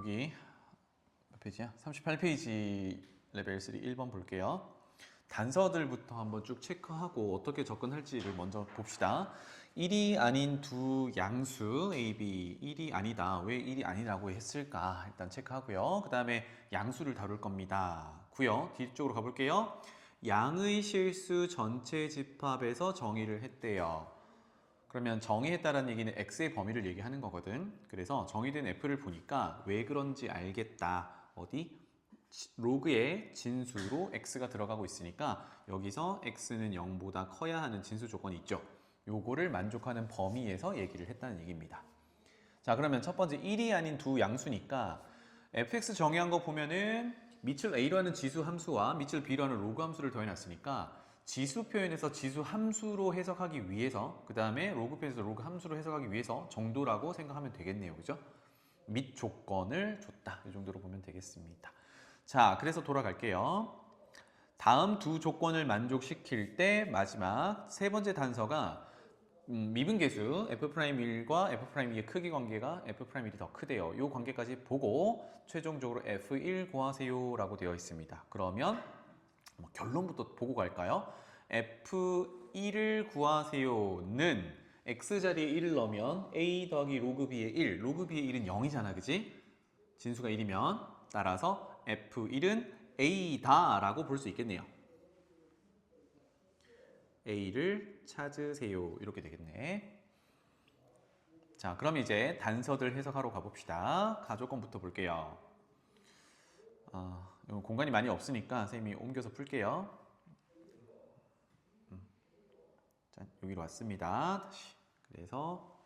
여기 몇 페이지야? 38페이지 레벨 3 1번 볼게요. 단서들부터 한번 쭉 체크하고 어떻게 접근할지를 먼저 봅시다. 1이 아닌 두 양수 A, B 1이 아니다. 왜 1이 아니라고 했을까? 일단 체크하고요. 그 다음에 양수를 다룰 겁니다. 구요. 뒤쪽으로 가볼게요. 양의 실수 전체 집합에서 정의를 했대요. 그러면 정의했다는 얘기는 x의 범위를 얘기하는 거거든. 그래서 정의된 f를 보니까 왜 그런지 알겠다. 어디? 로그의 진수로 x가 들어가고 있으니까 여기서 x는 0보다 커야 하는 진수 조건이 있죠. 요거를 만족하는 범위에서 얘기를 했다는 얘기입니다. 자, 그러면 첫 번째 1이 아닌 두 양수니까 fx 정의한 거 보면은 밑을 a로 하는 지수 함수와 밑을 b로 하는 로그 함수를 더해놨으니까 지수 표현에서 지수 함수로 해석하기 위해서 그 다음에 로그 표현에서 로그 함수로 해석하기 위해서 정도라고 생각하면 되겠네요. 그죠? 밑 조건을 줬다. 이 정도로 보면 되겠습니다. 자, 그래서 돌아갈게요. 다음 두 조건을 만족시킬 때 마지막 세 번째 단서가 미분계수 F'1과 F'2의 크기 관계가 F'1이 더 크대요. 이 관계까지 보고 최종적으로 F1 구하세요 라고 되어 있습니다. 그러면 결론부터 보고 갈까요? F1을 구하세요는 X자리에 1을 넣으면 A 더하기 로그 B의 1, 로그 B의 1은 0이잖아, 그지? 진수가 1이면 따라서 F1은 A다 라고 볼 수 있겠네요. A를 찾으세요. 이렇게 되겠네. 자, 그럼 이제 단서들 해석하러 가봅시다. 가조건부터 볼게요. 공간이 많이 없으니까 선생님이 옮겨서 풀게요. 자, 여기로 왔습니다. 다시. 그래서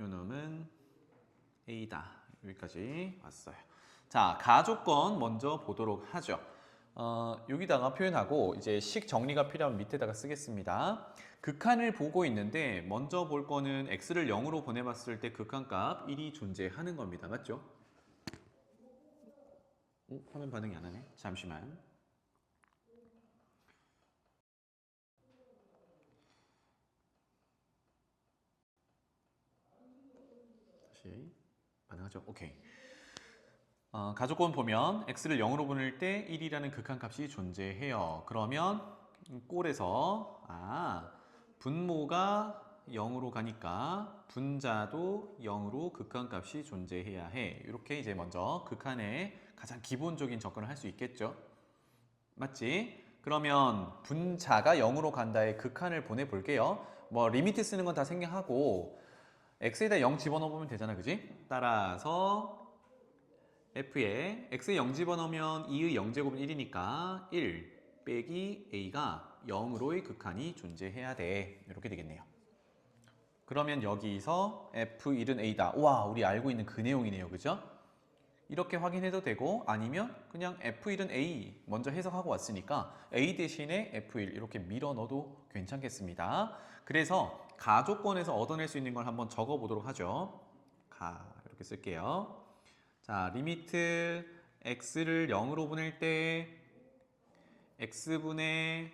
요 놈은 A다. 여기까지 왔어요. 자, 가조건 먼저 보도록 하죠. 여기다가 표현하고 이제 식 정리가 필요하면 밑에다가 쓰겠습니다. 극한을 보고 있는데 먼저 볼 거는 x를 0으로 보내봤을 때 극한값 1이 존재하는 겁니다. 맞죠? 화면 반응이 안 하네. 잠시만. 다시 반응하죠. 오케이. 가조건 보면 x를 0으로 보낼 때 1이라는 극한값이 존재해요. 그러면 꼴에서 분모가 0으로 가니까 분자도 0으로 극한값이 존재해야 해. 이렇게 이제 먼저 극한의 가장 기본적인 접근을 할 수 있겠죠. 맞지? 그러면 분자가 0으로 간다의 극한을 보내볼게요. 뭐 리미트 쓰는 건 다 생략하고 x에다 0 집어넣으면 되잖아, 그지? 따라서 f에 x에 0 집어넣으면 2의 0제곱은 1이니까 1 빼기 a가 0으로의 극한이 존재해야 돼. 이렇게 되겠네요. 그러면 여기서 f1은 a다. 와, 우리 알고 있는 그 내용이네요. 그죠? 이렇게 확인해도 되고 아니면 그냥 f1은 a 먼저 해석하고 왔으니까 a 대신에 f1 이렇게 밀어 넣어도 괜찮겠습니다. 그래서 가조건에서 얻어낼 수 있는 걸 한번 적어 보도록 하죠. 이렇게 쓸게요. 자, 리미트 x를 0으로 보낼 때 x분의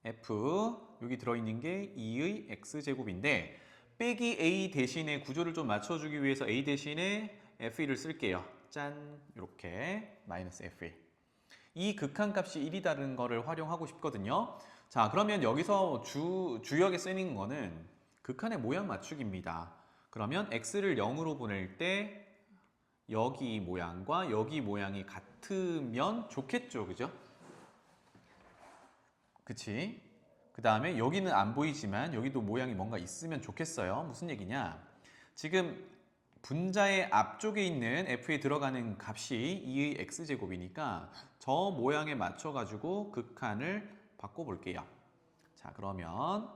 f 여기 들어있는 게 2의 x제곱인데 빼기 a 대신에 구조를 좀 맞춰주기 위해서 a 대신에 f1을 쓸게요. 짠, 이렇게 마이너스 f1. 이 극한값이 1이다는 거를 활용하고 싶거든요. 자, 그러면 여기서 주역에 쓰는 거는 극한의 모양 맞추기입니다. 그러면 x를 0으로 보낼 때 여기 모양과 여기 모양이 같으면 좋겠죠, 그죠? 그치? 그 다음에 여기는 안 보이지만 여기도 모양이 뭔가 있으면 좋겠어요. 무슨 얘기냐? 지금 분자의 앞쪽에 있는 f에 들어가는 값이 2의 x제곱이니까 저 모양에 맞춰가지고 극한을 바꿔볼게요. 자, 그러면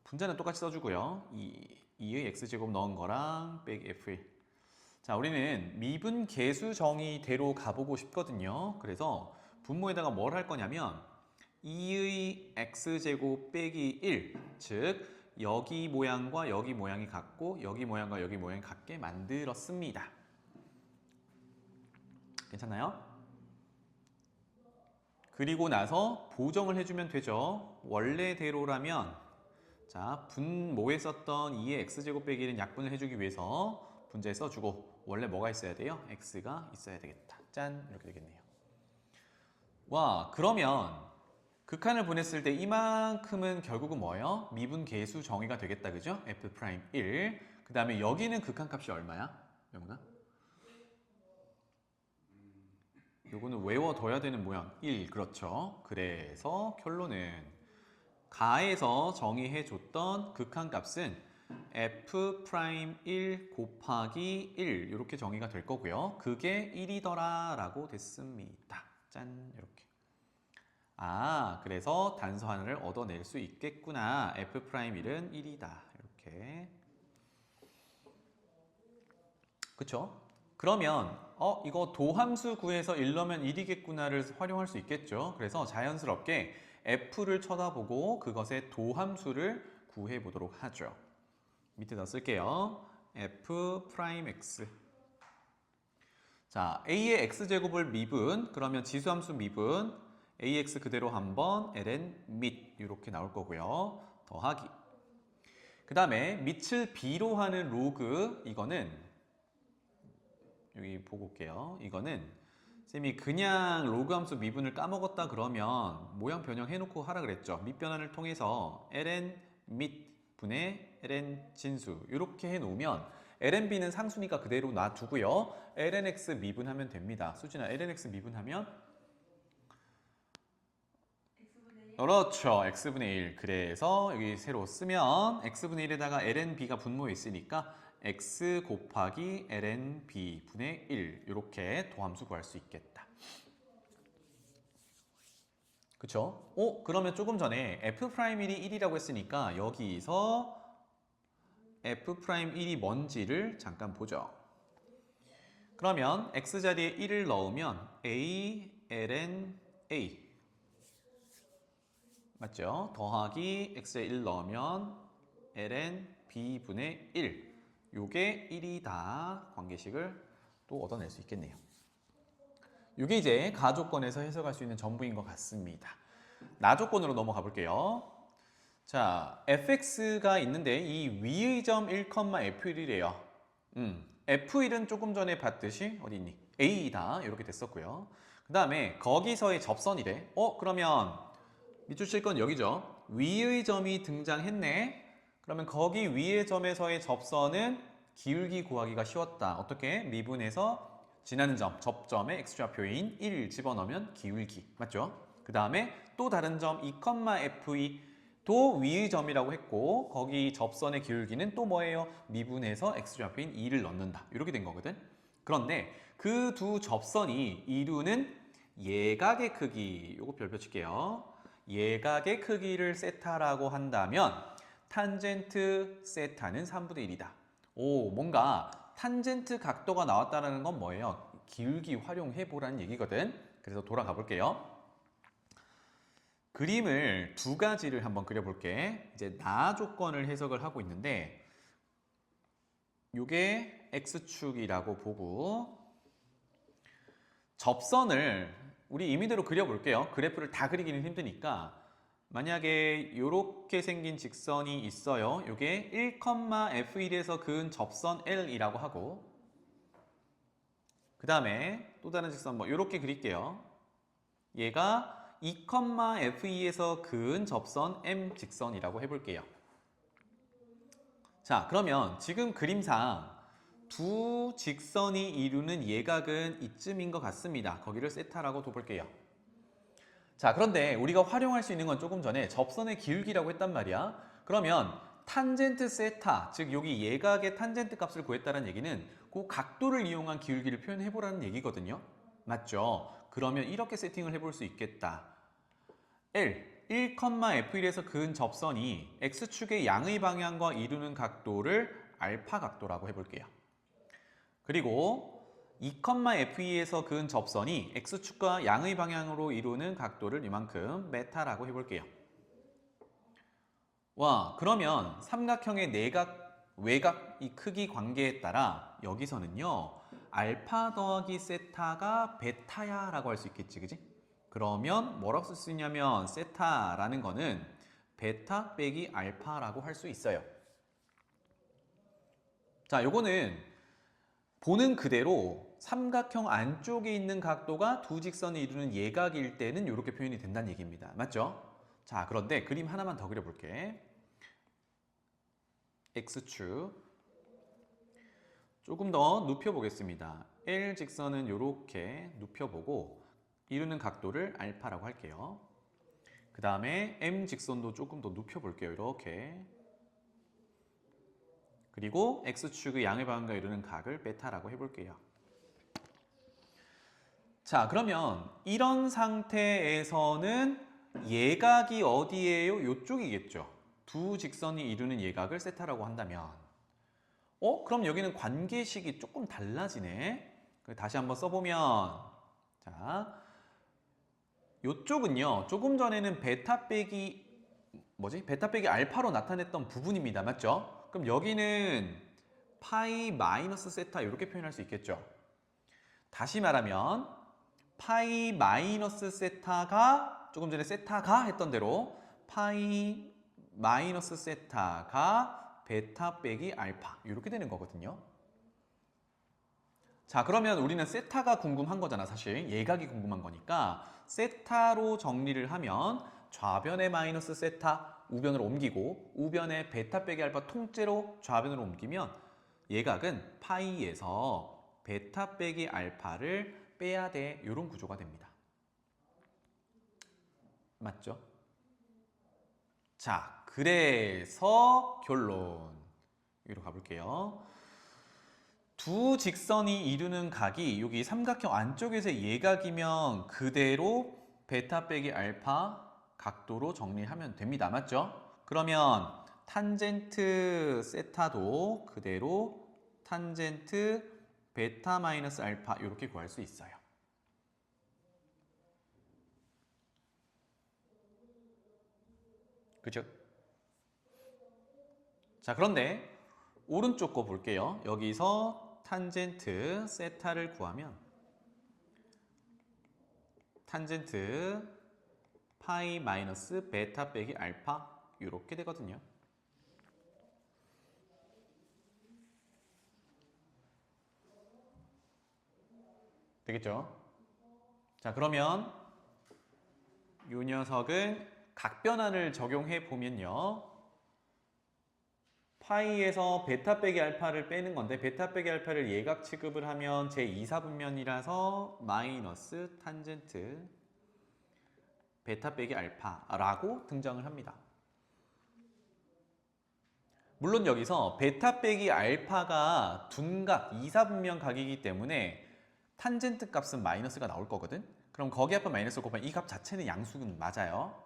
분자는 똑같이 써주고요. 2의 x제곱 넣은 거랑 빼기 f1. 자, 우리는 미분 계수 정의대로 가보고 싶거든요. 그래서 분모에다가 뭘 할 거냐면 2의 x제곱 빼기 1, 즉 여기 모양과 여기 모양이 같고 여기 모양과 여기 모양이 같게 만들었습니다. 괜찮나요? 그리고 나서 보정을 해주면 되죠. 원래대로라면 자, 분모에 썼던 2의 x제곱 빼기 1은 약분을 해주기 위해서 분자에 써주고 원래 뭐가 있어야 돼요? x가 있어야 되겠다. 짠! 이렇게 되겠네요. 와, 그러면 극한을 보냈을 때 이만큼은 결국은 뭐예요? 미분 계수 정의가 되겠다. 그죠? f'1. 그 다음에 여기는 극한값이 얼마야? 영훈아? 요거는 외워둬야 되는 모양. 1. 그렇죠. 그래서 결론은 가에서 정의해줬던 극한값은 f'1 곱하기 1 이렇게 정의가 될 거고요. 그게 1이더라 라고 됐습니다. 짠, 이렇게. 아, 그래서 단서하나를 얻어낼 수 있겠구나. f'1은 1이다. 이렇게. 그쵸? 그러면 이거 도함수 구해서 1 넣으면 1이겠구나를 활용할 수 있겠죠. 그래서 자연스럽게 f를 쳐다보고 그것의 도함수를 구해 보도록 하죠. 밑에다 쓸게요. f'(x). 자, a의 x제곱을 미분, 그러면 지수함수 미분, ax 그대로 한번 ln 밑 이렇게 나올 거고요. 더하기. 그 다음에 밑을 b로 하는 로그, 이거는 여기 보고 올게요. 이거는 쌤이 그냥 로그 함수 미분을 까먹었다 그러면 모양 변형해놓고 하라 그랬죠. 밑변환을 통해서 ln 밑 분의 ln 진수 이렇게 해놓으면 lnb는 상수니까 그대로 놔두고요. lnx 미분하면 됩니다. 수진아, lnx 미분하면? 그렇죠. x분의 1. 그래서 여기 새로 쓰면 x분의 1에다가 lnb가 분모에 있으니까 x 곱하기 lnb 분의 1 이렇게 도함수 구할 수 있겠다. 그쵸? 그러면 조금 전에 f'1이 1이라고 했으니까 여기서 f'1이 뭔지를 잠깐 보죠. 그러면 x자리에 1을 넣으면 a ln a 맞죠? 더하기 x에 1 넣으면 ln b분의 1 요게 1이다 관계식을 또 얻어낼 수 있겠네요. 요게 이제 가조건에서 해석할 수 있는 전부인 것 같습니다. 나조건으로 넘어가 볼게요. 자, fx가 있는데 이 위의 점 1,f1이래요. f1은 조금 전에 봤듯이 어디 있니? a다 이렇게 됐었고요. 그 다음에 거기서의 접선이래. 그러면 밑줄 칠 건 여기죠. 위의 점이 등장했네. 그러면 거기 위의 점에서의 접선은 기울기 구하기가 쉬웠다. 어떻게? 미분해서 지나는 점, 접점에 x좌표인 1 집어넣으면 기울기. 맞죠? 그 다음에 또 다른 점 2,f2도 위의 점이라고 했고 거기 접선의 기울기는 또 뭐예요? 미분해서 x좌표인 2를 넣는다. 이렇게 된 거거든. 그런데 그 두 접선이 이루는 예각의 크기, 요거 별표 칠게요. 예각의 크기를 세타라고 한다면 탄젠트 세타는 3분의 1이다. 뭔가 탄젠트 각도가 나왔다는 건 뭐예요? 기울기 활용해 보라는 얘기거든. 그래서 돌아가 볼게요. 그림을 두 가지를 한번 그려볼게. 이제 나 조건을 해석을 하고 있는데 요게 x축이라고 보고 접선을 우리 임의대로 그려볼게요. 그래프를 다 그리기는 힘드니까 만약에 이렇게 생긴 직선이 있어요. 이게 1,f1에서 그은 접선 L이라고 하고 그 다음에 또 다른 직선 뭐 이렇게 그릴게요. 얘가 2,f2에서 그은 접선 M 직선이라고 해볼게요. 자, 그러면 지금 그림상 두 직선이 이루는 예각은 이쯤인 것 같습니다. 거기를 세타라고 둬볼게요. 자, 그런데 우리가 활용할 수 있는 건 조금 전에 접선의 기울기라고 했단 말이야. 그러면 탄젠트 세타, 즉 여기 예각의 탄젠트 값을 구했다는 얘기는 그 각도를 이용한 기울기를 표현해보라는 얘기거든요. 맞죠? 그러면 이렇게 세팅을 해볼 수 있겠다. L, 1,f1에서 그은 접선이 x축의 양의 방향과 이루는 각도를 알파 각도라고 해볼게요. 그리고 2,f2에서 그은 접선이 x축과 양의 방향으로 이루는 각도를 이만큼 메타라고 해볼게요. 와, 그러면 삼각형의 내각, 외각 이 크기 관계에 따라 여기서는요 알파 더하기 세타가 베타야 라고 할 수 있겠지, 그지? 그러면 뭐라고 쓸 수 있냐면 세타라는 거는 베타 빼기 알파라고 할 수 있어요. 자, 요거는 보는 그대로 삼각형 안쪽에 있는 각도가 두 직선이 이루는 예각일 때는 이렇게 표현이 된다는 얘기입니다. 맞죠? 자, 그런데 그림 하나만 더 그려볼게. X축 조금 더 눕혀보겠습니다. L 직선은 이렇게 눕혀보고 이루는 각도를 알파라고 할게요. 그 다음에 M 직선도 조금 더 눕혀볼게요. 이렇게. 그리고 X축의 양의 방향과 이루는 각을 베타라고 해볼게요. 자, 그러면 이런 상태에서는 예각이 어디예요? 이쪽이겠죠. 두 직선이 이루는 예각을 세타라고 한다면 그럼 여기는 관계식이 조금 달라지네. 다시 한번 써보면 자, 이쪽은요. 조금 전에는 베타 빼기 알파로 나타냈던 부분입니다. 맞죠? 그럼 여기는 파이 마이너스 세타 이렇게 표현할 수 있겠죠. 다시 말하면 파이 마이너스 세타가 조금 전에 세타가 했던 대로 파이 마이너스 세타가 베타 빼기 알파 이렇게 되는 거거든요. 자, 그러면 우리는 세타가 궁금한 거잖아. 사실 예각이 궁금한 거니까 세타로 정리를 하면 좌변의 마이너스 세타 우변으로 옮기고 우변의 베타 빼기 알파 통째로 좌변으로 옮기면 예각은 파이에서 베타 빼기 알파를 빼야 돼. 이런 구조가 됩니다. 맞죠? 자, 그래서 결론 여기로 가볼게요. 두 직선이 이루는 각이 여기 삼각형 안쪽에서 예각이면 그대로 베타 빼기 알파 각도로 정리하면 됩니다. 맞죠? 그러면 탄젠트 세타도 그대로 탄젠트 베타 마이너스 알파 이렇게 구할 수 있어요. 그죠? 자, 그런데 오른쪽 거 볼게요. 여기서 탄젠트 세타를 구하면 탄젠트 파이 마이너스 베타 빼기 알파 이렇게 되거든요. 되겠죠? 자, 그러면 이 녀석은 각변환을 적용해 보면요. 파이에서 베타 빼기 알파를 빼는 건데 베타 빼기 알파를 예각 취급을 하면 제2사분면이라서 마이너스 탄젠트 베타 빼기 알파라고 등장을 합니다. 물론 여기서 베타 빼기 알파가 둔각 2사분면 각이기 때문에 탄젠트 값은 마이너스가 나올 거거든. 그럼 거기 앞에 마이너스 곱하면 이 값 자체는 양수는 맞아요.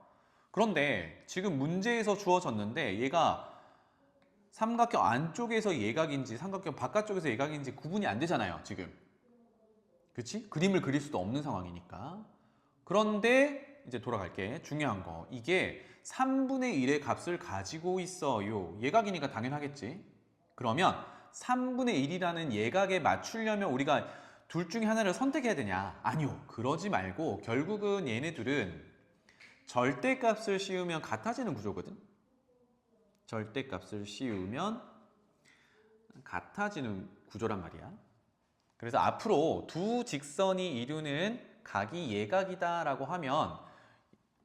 그런데 지금 문제에서 주어졌는데 얘가 삼각형 안쪽에서 예각인지 삼각형 바깥쪽에서 예각인지 구분이 안 되잖아요. 지금. 그치? 그림을 그릴 수도 없는 상황이니까. 그런데 이제 돌아갈게. 중요한 거. 이게 3분의 1의 값을 가지고 있어요. 예각이니까 당연하겠지. 그러면 3분의 1이라는 예각에 맞추려면 우리가 둘 중에 하나를 선택해야 되냐? 아니요. 그러지 말고 결국은 얘네들은 절대값을 씌우면 같아지는 구조거든. 절대값을 씌우면 같아지는 구조란 말이야. 그래서 앞으로 두 직선이 이루는 각이 예각이다 라고 하면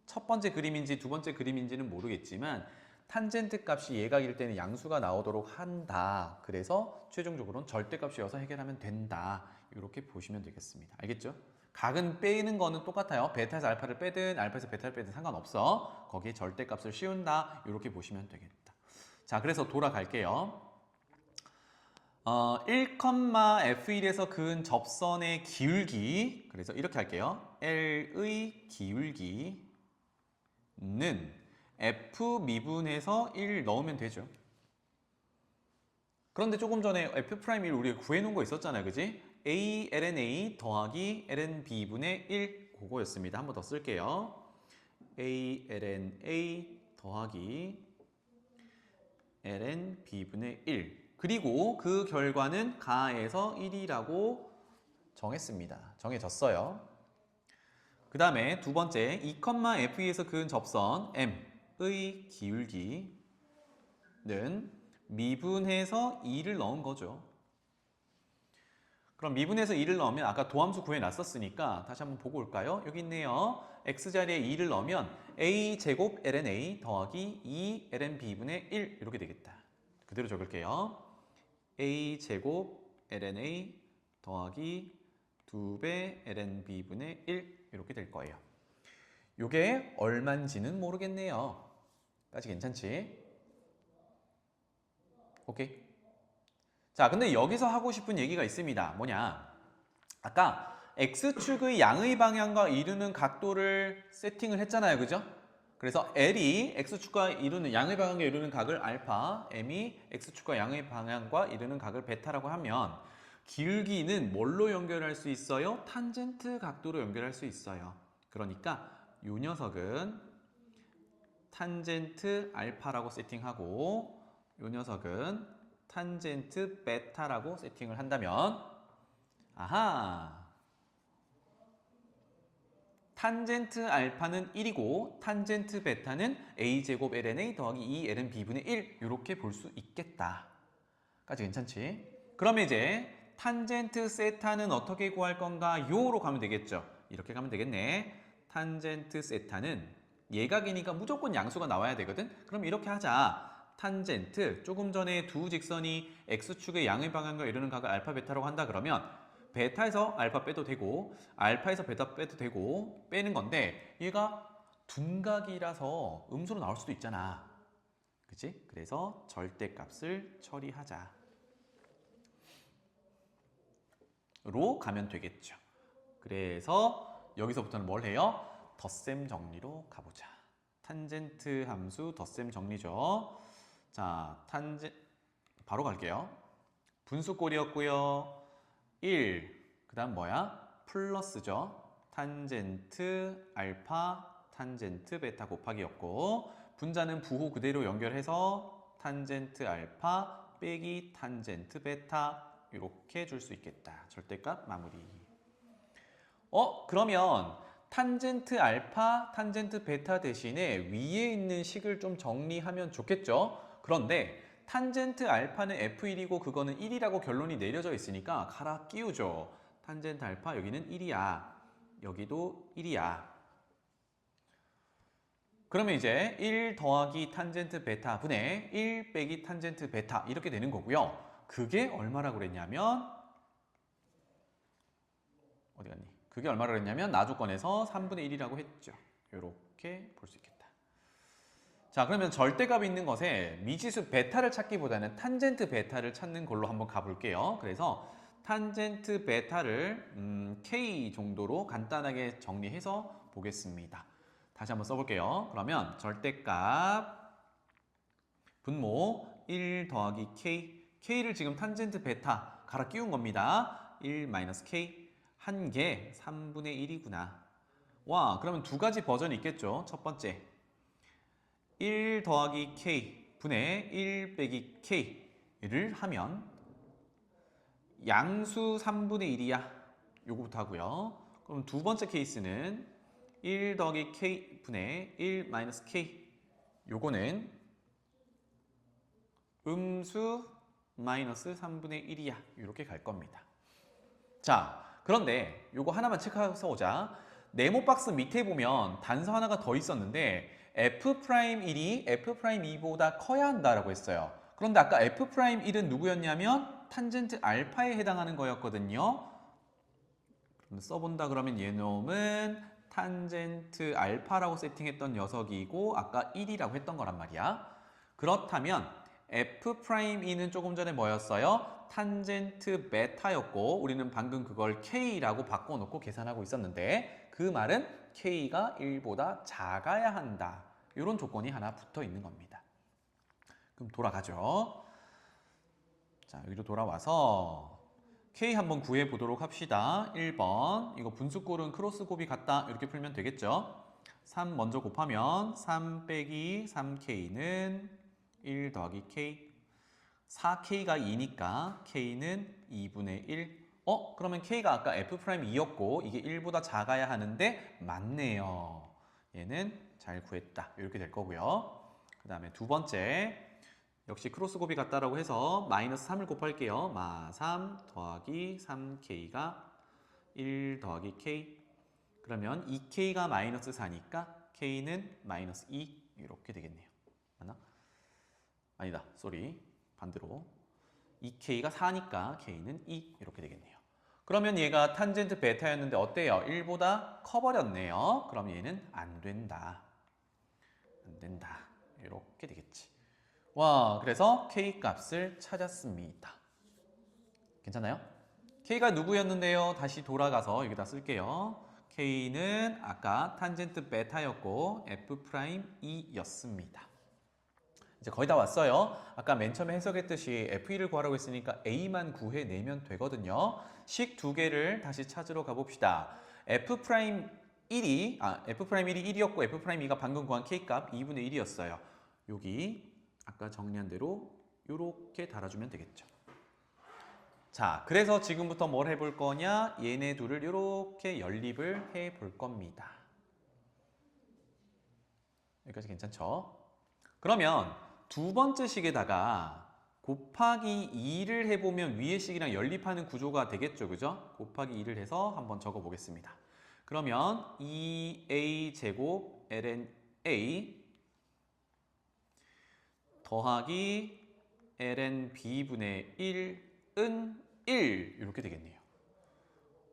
첫 번째 그림인지 두 번째 그림인지는 모르겠지만 탄젠트 값이 예각일 때는 양수가 나오도록 한다. 그래서 최종적으로는 절대값이어서 해결하면 된다. 이렇게 보시면 되겠습니다. 알겠죠? 각은 빼는 거는 똑같아요. 베타에서 알파를 빼든 알파에서 베타를 빼든 상관없어. 거기에 절대값을 씌운다. 이렇게 보시면 되겠다. 자, 그래서 돌아갈게요. 1,f1에서 그은 접선의 기울기, 그래서 이렇게 할게요. L의 기울기는 f 미분해서 1 넣으면 되죠. 그런데 조금 전에 f'1을 우리가 구해놓은 거 있었잖아요. 그지? a ln a 더하기 ln b분의 1 그거였습니다. 한 번 더 쓸게요. a ln a 더하기 ln b분의 1 그리고 그 결과는 가에서 1이라고 정했습니다. 정해졌어요. 그 다음에 두 번째 2,f2에서 그은 접선 M 기울기는 미분해서 2를 넣은 거죠. 그럼 미분해서 2를 넣으면 아까 도함수 구해놨었으니까 다시 한번 보고 올까요? 여기 있네요. x자리에 2를 넣으면 a제곱 lna 더하기 2lnb분의 1 이렇게 되겠다. 그대로 적을게요. a제곱 lna 더하기 2배 lnb분의 1 이렇게 될 거예요. 요게 얼만지는 모르겠네요. 까지 괜찮지? 오케이. 자, 근데 여기서 하고 싶은 얘기가 있습니다. 뭐냐? 아까 x축의 양의 방향과 이루는 각도를 세팅을 했잖아요. 그죠? 그래서 L이 x축과 이루는 양의 방향과 이루는 각을 알파, M이 x축과 양의 방향과 이루는 각을 베타라고 하면 기울기는 뭘로 연결할 수 있어요? 탄젠트 각도로 연결할 수 있어요. 그러니까 이 녀석은 탄젠트 알파라고 세팅하고 이 녀석은 탄젠트 베타라고 세팅을 한다면 아하! 탄젠트 알파는 1이고 탄젠트 베타는 a제곱 lna 더하기 2lnb분의 1 이렇게 볼 수 있겠다. 까지 괜찮지? 그러면 이제 탄젠트 세타는 어떻게 구할 건가? 요로 가면 되겠죠. 이렇게 가면 되겠네. 탄젠트 세타는 예각이니까 무조건 양수가 나와야 되거든. 그럼 이렇게 하자. 탄젠트 조금 전에 두 직선이 x축의 양의 방향과 이루는 각을 알파 베타라고 한다 그러면 베타에서 알파 빼도 되고 알파에서 베타 빼도 되고 빼는 건데 얘가 둔각이라서 음수로 나올 수도 있잖아. 그치? 그래서 절대값을 처리하자. 로 가면 되겠죠. 그래서 여기서부터는 뭘 해요? 덧셈 정리로 가보자. 탄젠트 함수 덧셈 정리죠. 자, 바로 갈게요. 분수꼴이었고요. 1, 그 다음 뭐야? 플러스죠. 탄젠트 알파, 탄젠트 베타 곱하기였고 분자는 부호 그대로 연결해서 탄젠트 알파 빼기 탄젠트 베타 이렇게 줄 수 있겠다. 절대값 마무리. 그러면 탄젠트 알파, 탄젠트 베타 대신에 위에 있는 식을 좀 정리하면 좋겠죠? 그런데 탄젠트 알파는 F1이고 그거는 1이라고 결론이 내려져 있으니까 갈아 끼우죠. 탄젠트 알파 여기는 1이야. 여기도 1이야. 그러면 이제 1 더하기 탄젠트 베타 분의 1 빼기 탄젠트 베타 이렇게 되는 거고요. 그게 얼마라고 그랬냐면 어디 갔니? 그게 얼마라고 그랬냐면 나조건에서 3분의 1이라고 했죠. 이렇게 볼 수 있겠다. 자, 그러면 절대값이 있는 것에 미지수 베타를 찾기보다는 탄젠트 베타를 찾는 걸로 한번 가볼게요. 그래서 탄젠트 베타를 K 정도로 간단하게 정리해서 보겠습니다. 다시 한번 써볼게요. 그러면 절대값 분모 1 더하기 K K를 지금 탄젠트 베타 갈아 끼운 겁니다. 1 마이너스 K 한 개 3분의 1이구나. 와, 그러면 두 가지 버전이 있겠죠. 첫 번째 1 더하기 K 분의 1 빼기 K를 하면 양수 3분의 1이야. 요거부터 하고요. 그럼 두 번째 케이스는 1 더하기 K 분의 1 마이너스 K 요거는 음수 마이너스 3분의 1이야. 이렇게 갈 겁니다. 자, 그런데 요거 하나만 체크해서 오자. 네모 박스 밑에 보면 단서 하나가 더 있었는데 F'1이 F'2보다 커야 한다라고 했어요. 그런데 아까 F'1은 누구였냐면 탄젠트 알파에 해당하는 거였거든요. 써본다 그러면 얘놈은 탄젠트 알파라고 세팅했던 녀석이고 아까 1이라고 했던 거란 말이야. 그렇다면 F'2는 조금 전에 뭐였어요? 탄젠트 베타였고 우리는 방금 그걸 K라고 바꿔놓고 계산하고 있었는데 그 말은 K가 1보다 작아야 한다. 이런 조건이 하나 붙어 있는 겁니다. 그럼 돌아가죠. 자, 여기로 돌아와서 K 한번 구해 보도록 합시다. 1번 이거 분수꼴은 크로스 곱이 같다. 이렇게 풀면 되겠죠. 3 먼저 곱하면 3 빼기 3K는 1 더하기 K 4K가 2니까 K는 2분의 1 그러면 K가 아까 F'2였고 이게 1보다 작아야 하는데 맞네요. 얘는 잘 구했다. 이렇게 될 거고요. 그 다음에 두 번째, 역시 크로스 곱이 같다라고 해서 마이너스 3을 곱할게요. 마3 더하기 3k가 1 더하기 k. 그러면 2k가 마이너스 4니까 k는 마이너스 2 이렇게 되겠네요. 맞나? 아니다. 쏘리. 반대로. 2k가 4니까 k는 2 이렇게 되겠네요. 그러면 얘가 탄젠트 베타였는데 어때요? 1보다 커버렸네요. 그럼 얘는 안 된다. 안 된다. 이렇게 되겠지. 와, 그래서 k 값을 찾았습니다. 괜찮나요? k가 누구였는데요? 다시 돌아가서 여기다 쓸게요. k는 아까 탄젠트 베타였고 f'2였습니다. 이제 거의 다 왔어요. 아까 맨 처음에 해석했듯이 f1을 구하라고 했으니까 a만 구해내면 되거든요. 식 두 개를 다시 찾으러 가봅시다. f'1이 f'1이 1이었고 f'2가 방금 구한 k값 2분의 1이었어요. 여기 아까 정리한 대로 이렇게 달아주면 되겠죠. 자, 그래서 지금부터 뭘 해볼 거냐? 얘네 둘을 이렇게 연립을 해볼 겁니다. 여기까지 괜찮죠? 그러면 두 번째 식에다가 곱하기 2를 해보면 위의 식이랑 연립하는 구조가 되겠죠, 그죠? 곱하기 2를 해서 한번 적어보겠습니다. 그러면 2a 제곱 ln a 더하기 ln b분의 1은 1 이렇게 되겠네요.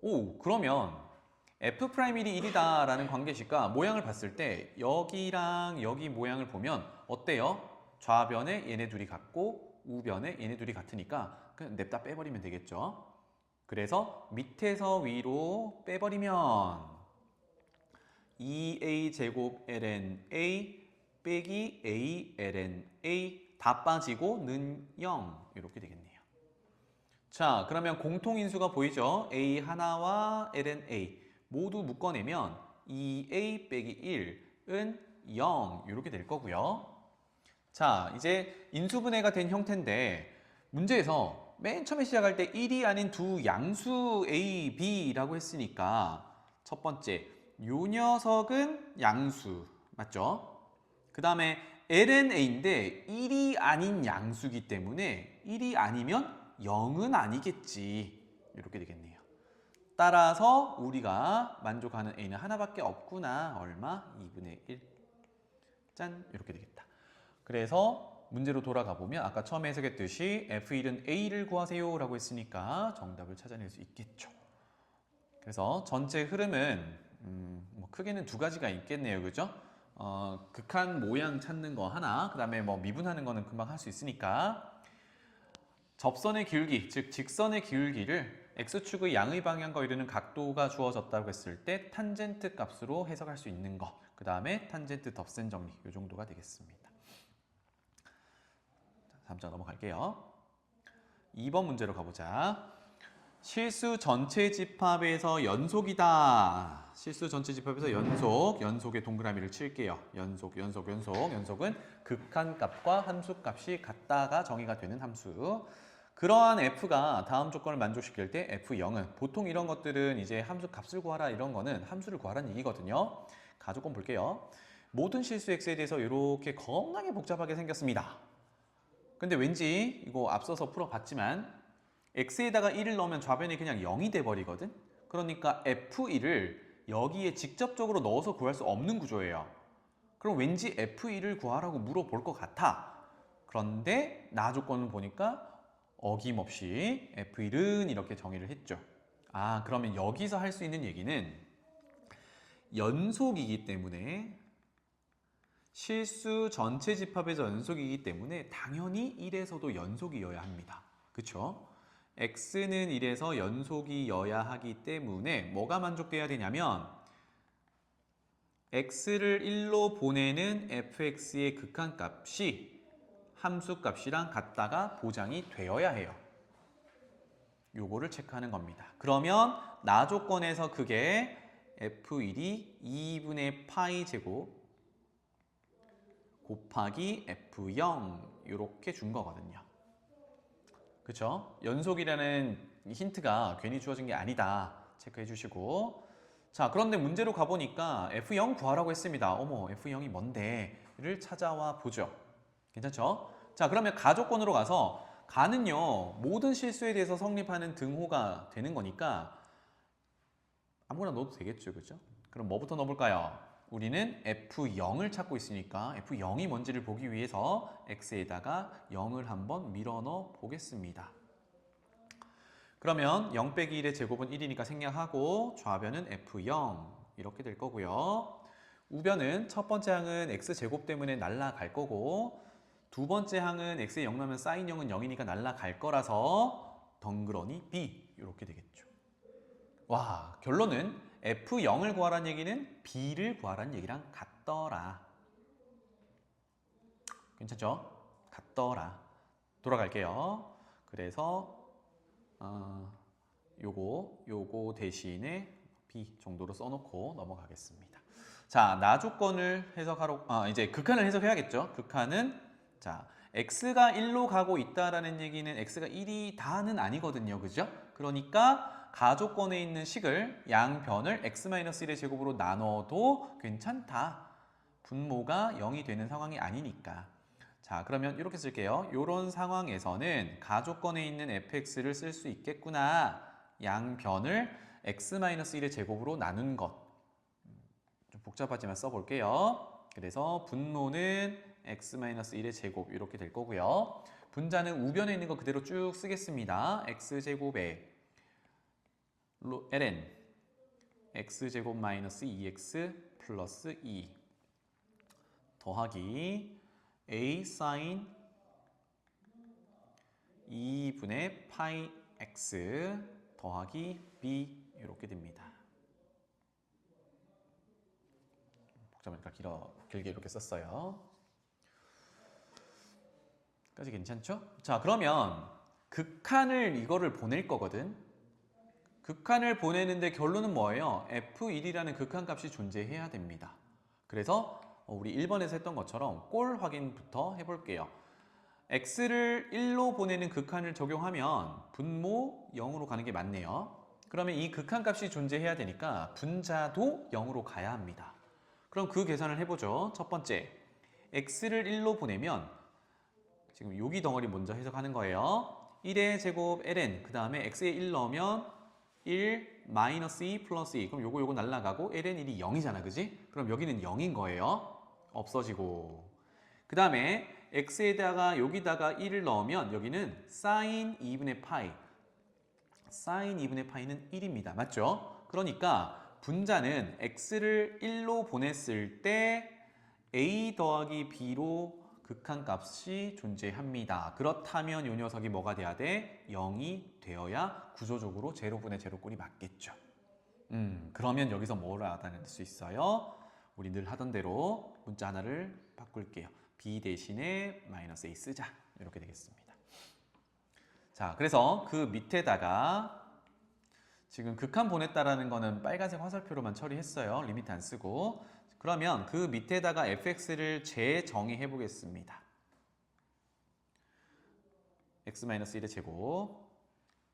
오, 그러면 f'1이 1이다 라는 관계식과 모양을 봤을 때 여기랑 여기 모양을 보면 어때요? 좌변에 얘네 둘이 같고 우변에 얘네 둘이 같으니까 그냥 냅다 빼버리면 되겠죠. 그래서 밑에서 위로 빼버리면 2a 제곱 ln a 빼기 a ln a 다 빠지고 는 0 이렇게 되겠네요. 자, 그러면 공통인수가 보이죠? a 하나와 ln a 모두 묶어내면 2a 빼기 1은 0 이렇게 될 거고요. 자, 이제 인수분해가 된 형태인데 문제에서 맨 처음에 시작할 때 1이 아닌 두 양수 a, b라고 했으니까 첫 번째, 요 녀석은 양수 맞죠? 그 다음에 ln a인데 1이 아닌 양수기 때문에 1이 아니면 0은 아니겠지 이렇게 되겠네요. 따라서 우리가 만족하는 a는 하나밖에 없구나. 얼마? 2분의 1. 짠! 이렇게 되겠다. 그래서 문제로 돌아가 보면 아까 처음에 해석했듯이 f1은 a를 구하세요 라고 했으니까 정답을 찾아낼 수 있겠죠. 그래서 전체 흐름은 뭐 크게는 두 가지가 있겠네요. 그죠? 극한 모양 찾는 거 하나, 그 다음에 뭐 미분하는 거는 금방 할 수 있으니까 접선의 기울기, 즉 직선의 기울기를 x축의 양의 방향과 이르는 각도가 주어졌다고 했을 때 탄젠트 값으로 해석할 수 있는 거, 그 다음에 탄젠트 덧셈 정리 이 정도가 되겠습니다. 다음 장 넘어갈게요. 2번 문제로 가보자. 실수 전체 집합에서 연속이다. 실수 전체 집합에서 연속의 동그라미를 칠게요. 연속은 극한값과 함수값이 같다가 정의가 되는 함수. 그러한 f가 다음 조건을 만족시킬 때 f0은 보통 이런 것들은 이제 함수값을 구하라 이런 거는 함수를 구하라는 얘기거든요. 가조건 볼게요. 모든 실수 x에 대해서 이렇게 겁나게 복잡하게 생겼습니다. 근데 왠지 이거 앞서서 풀어봤지만 x에다가 1을 넣으면 좌변이 그냥 0이 돼버리거든. 그러니까 f1을 여기에 직접적으로 넣어서 구할 수 없는 구조예요. 그럼 왠지 f1을 구하라고 물어볼 것 같아. 그런데 나 조건을 보니까 어김없이 f1은 이렇게 정의를 했죠. 아, 그러면 여기서 할 수 있는 얘기는 연속이기 때문에 실수 전체 집합에서 연속이기 때문에 당연히 1에서도 연속이어야 합니다. 그쵸? x는 1에서 연속이어야 하기 때문에 뭐가 만족돼야 되냐면 x를 1로 보내는 fx의 극한값이 함수값이랑 같다가 보장이 되어야 해요. 요거를 체크하는 겁니다. 그러면 나 조건에서 그게 f1이 2분의 파이 제곱 곱하기 f0 이렇게 준 거거든요. 그쵸? 연속이라는 힌트가 괜히 주어진 게 아니다. 체크해 주시고 자, 그런데 문제로 가보니까 F0 구하라고 했습니다. 어머, F0이 뭔데?를 찾아와 보죠. 괜찮죠? 자, 그러면 가조건으로 가서 가는요, 모든 실수에 대해서 성립하는 등호가 되는 거니까 아무거나 넣어도 되겠죠, 그죠? 그럼 뭐부터 넣어볼까요? 우리는 F0을 찾고 있으니까 F0이 뭔지를 보기 위해서 X에다가 0을 한번 밀어 넣어 보겠습니다. 그러면 0 빼기 1의 제곱은 1이니까 생략하고 좌변은 F0 이렇게 될 거고요. 우변은 첫 번째 항은 X제곱 때문에 날아갈 거고 두 번째 항은 X에 0 넣으면 사인 0은 0이니까 날아갈 거라서 덩그러니 B 이렇게 되겠죠. 와, 결론은 F0을 구하라는 얘기는 B를 구하라는 얘기랑 같더라. 괜찮죠? 같더라. 돌아갈게요. 그래서 요거 대신에 B 정도로 써놓고 넘어가겠습니다. 자, 나 조건을 해석하러 이제 극한을 해석해야겠죠. 극한은 자, x가 1로 가고 있다라는 얘기는 x가 1이 다는 아니거든요. 그죠? 그러니까 가조건에 있는 식을 양변을 x-1의 제곱으로 나눠도 괜찮다. 분모가 0이 되는 상황이 아니니까. 자, 그러면 이렇게 쓸게요. 이런 상황에서는 가조건에 있는 fx를 쓸 수 있겠구나. 양변을 x-1의 제곱으로 나눈 것. 좀 복잡하지만 써볼게요. 그래서 분모는 x-1의 제곱 이렇게 될 거고요. 분자는 우변에 있는 거 그대로 쭉 쓰겠습니다. x제곱에 ln x제곱 마이너스 2x 플러스 2 더하기 a 사인 2분의 파이 x 더하기 b 이렇게 됩니다. 복잡하니까 길게 이렇게 썼어요. 까지 괜찮죠? 자, 그러면 극한을 이거를 보낼 거거든. 극한을 보내는데 결론은 뭐예요? F1이라는 극한값이 존재해야 됩니다. 그래서 우리 1번에서 했던 것처럼 꼴 확인부터 해볼게요. x를 1로 보내는 극한을 적용하면 분모 0으로 가는 게 맞네요. 그러면 이 극한값이 존재해야 되니까 분자도 0으로 가야 합니다. 그럼 그 계산을 해보죠. 첫 번째, x를 1로 보내면 지금 여기 덩어리 먼저 해석하는 거예요. 1의 제곱 ln, 그 다음에 x에 1 넣으면 1 마이너스 2 플러스 2. 그럼 요거 날라가고 ln 1이 0이잖아, 그지? 그럼 여기는 0인 거예요. 없어지고. 그 다음에 x에다가 여기다가 1을 넣으면 여기는 사인 2분의 파이. 사인 2분의 파이는 1입니다. 맞죠? 그러니까 분자는 x를 1로 보냈을 때 a 더하기 b로 극한값이 존재합니다. 그렇다면 이 녀석이 뭐가 돼야 돼? 0이 되어야 구조적으로 제로분의 제로꼴이 맞겠죠. 그러면 여기서 뭐를 알아낼 수 있어요? 우리 늘 하던 대로 문자 하나를 바꿀게요. b 대신에 마이너스 a 쓰자. 이렇게 되겠습니다. 자, 그래서 그 밑에다가 지금 극한 보냈다라는 거는 빨간색 화살표로만 처리했어요. 리미트 안 쓰고. 그러면 그 밑에다가 fx를 재정의해 보겠습니다. x-1의 제곱,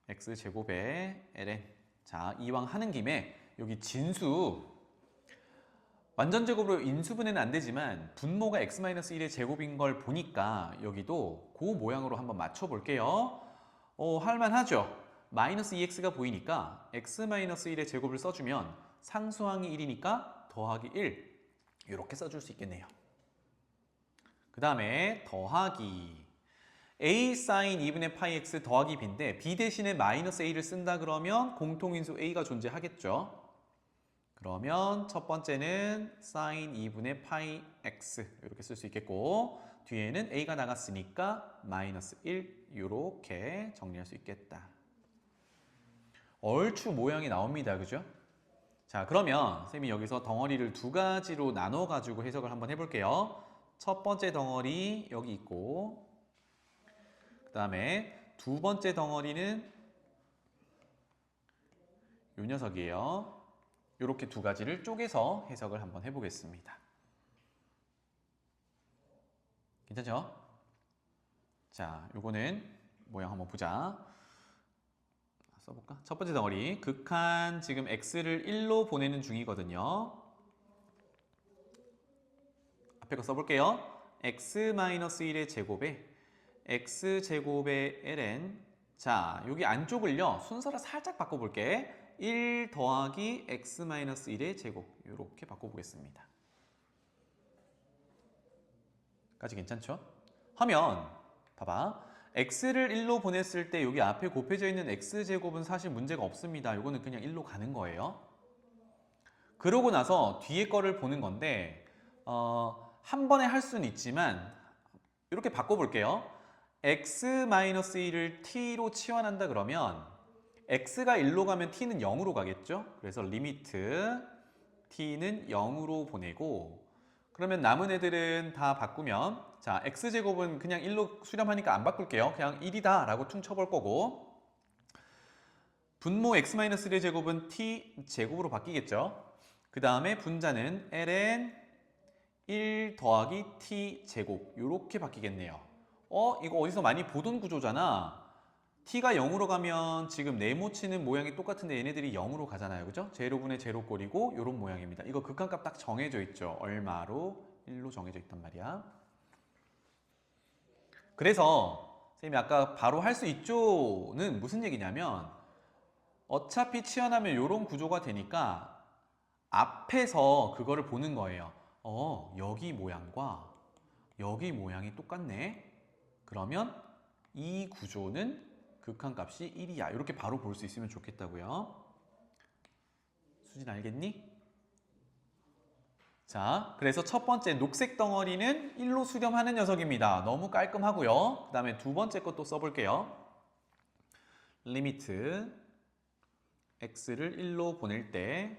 x제곱에 ln. 자, 이왕 하는 김에 여기 진수 완전 제곱으로 인수분해는 안 되지만 분모가 x-1의 제곱인 걸 보니까 여기도 그 모양으로 한번 맞춰 볼게요. 할만하죠? 마이너스 2x가 보이니까 x-1의 제곱을 써주면 상수항이 1이니까 더하기 1 이렇게 써줄 수 있겠네요. 그 다음에 더하기 a 사인 2분의 파이 x 더하기 b인데 b 대신에 마이너스 a를 쓴다 그러면 공통인수 a가 존재하겠죠. 그러면 첫 번째는 사인 2분의 파이 x 이렇게 쓸 수 있겠고 뒤에는 a가 나갔으니까 마이너스 1 이렇게 정리할 수 있겠다. 얼추 모양이 나옵니다. 그죠? 자, 그러면 선생님이 여기서 덩어리를 두 가지로 나눠 가지고 해석을 한번 해볼게요. 첫 번째 덩어리 여기 있고 그 다음에 두 번째 덩어리는 이 녀석이에요. 이렇게 두 가지를 쪼개서 해석을 한번 해보겠습니다. 괜찮죠? 자, 요거는 모양 한번 보자. 써볼까? 첫 번째 덩어리 극한 지금 x를 1로 보내는 중이거든요. 앞에 거 써볼게요. x-1의 제곱에 x제곱의 ln. 자, 여기 안쪽을요 순서를 살짝 바꿔볼게. 1 더하기 x-1의 제곱 이렇게 바꿔보겠습니다. 까지 괜찮죠? 하면 봐봐, x를 1로 보냈을 때 여기 앞에 곱해져 있는 x제곱은 사실 문제가 없습니다. 이거는 그냥 1로 가는 거예요. 그러고 나서 뒤에 거를 보는 건데 한 번에 할 수는 있지만 이렇게 바꿔볼게요. x-1을 t로 치환한다 그러면 x가 1로 가면 t는 0으로 가겠죠? 그래서 리미트 t는 0으로 보내고, 그러면 남은 애들은 다 바꾸면, 자, x제곱은 그냥 1로 수렴하니까 안 바꿀게요. 그냥 1이다 라고 퉁 쳐볼 거고, 분모 x-1의 제곱은 t제곱으로 바뀌겠죠. 그 다음에 분자는 ln 1 더하기 t제곱 이렇게 바뀌겠네요. 이거 어디서 많이 보던 구조잖아. t가 0으로 가면 지금 네모치는 모양이 똑같은데 얘네들이 0으로 가잖아요. 그죠? 제로분의 제로꼴이고 이런 모양입니다. 이거 극한값 딱 정해져 있죠. 얼마로? 1로 정해져 있단 말이야. 그래서 선생님이 아까 바로 할 수 있죠는 무슨 얘기냐면, 어차피 치환하면 이런 구조가 되니까 앞에서 그거를 보는 거예요. 여기 모양과 여기 모양이 똑같네. 그러면 이 구조는 극한값이 1이야. 이렇게 바로 볼 수 있으면 좋겠다고요. 수진 알겠니? 자, 그래서 첫 번째 녹색 덩어리는 1로 수렴하는 녀석입니다. 너무 깔끔하고요. 그 다음에 두 번째 것도 써볼게요. 리미트 x를 1로 보낼 때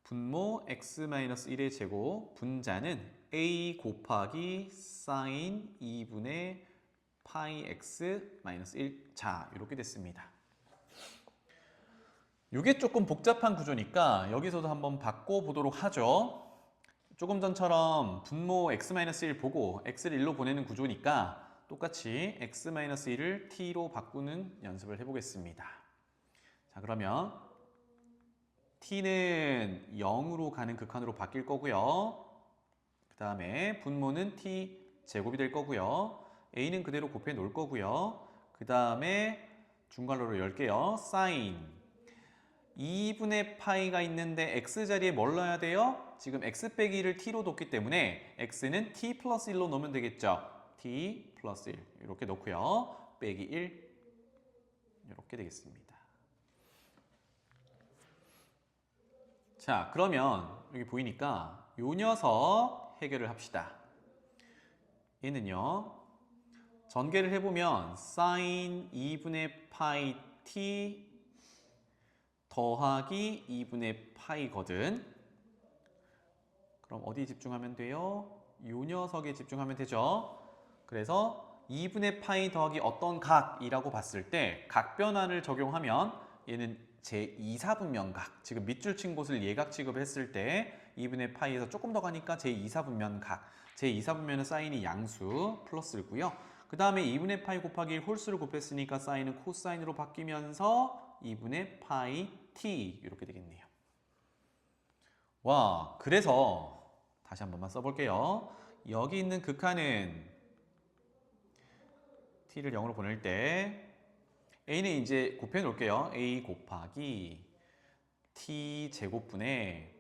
분모 x-1의 제곱, 분자는 a 곱하기 sin 2분의 파이 x-1. 자, 이렇게 됐습니다. 이게 조금 복잡한 구조니까 여기서도 한번 바꿔보도록 하죠. 조금 전처럼 분모 x-1 보고 x를 1로 보내는 구조니까 똑같이 x-1을 t로 바꾸는 연습을 해보겠습니다. 자, 그러면 t는 0으로 가는 극한으로 바뀔 거고요. 그 다음에 분모는 t 제곱이 될 거고요. a는 그대로 곱해 놓을 거고요. 그 다음에 중괄호로 열게요. sin 2분의 파이가 있는데 x 자리에 뭘 넣어야 돼요? 지금 x 빼기 1을 t로 뒀기 때문에 x는 t 플러스 1로 넣으면 되겠죠. t 플러스 1 이렇게 넣고요. 빼기 1 이렇게 되겠습니다. 자, 그러면 여기 보이니까 요 녀석 해결을 합시다. 얘는요, 전개를 해보면 sin 2분의 파이 t 더하기 2분의 파이거든. 그럼 어디 집중하면 돼요? 요 녀석에 집중하면 되죠. 그래서 2분의 파이 더하기 어떤 각이라고 봤을 때 각변환을 적용하면 얘는 제2사분면각, 지금 밑줄 친 곳을 예각 취급했을 때 2분의 파이에서 조금 더 가니까 제2사분면각, 제2사분면은 사인이 양수 플러스고요. 그 다음에 2분의 파이 곱하기 1 홀수를 곱했으니까 사인은 코사인으로 바뀌면서 2분의 파이 t 이렇게 되겠네요. 와, 그래서 다시 한 번만 써볼게요. 여기 있는 극한은 t를 0으로 보낼 때 a는 이제 곱해 놓을게요. a 곱하기 t 제곱분의,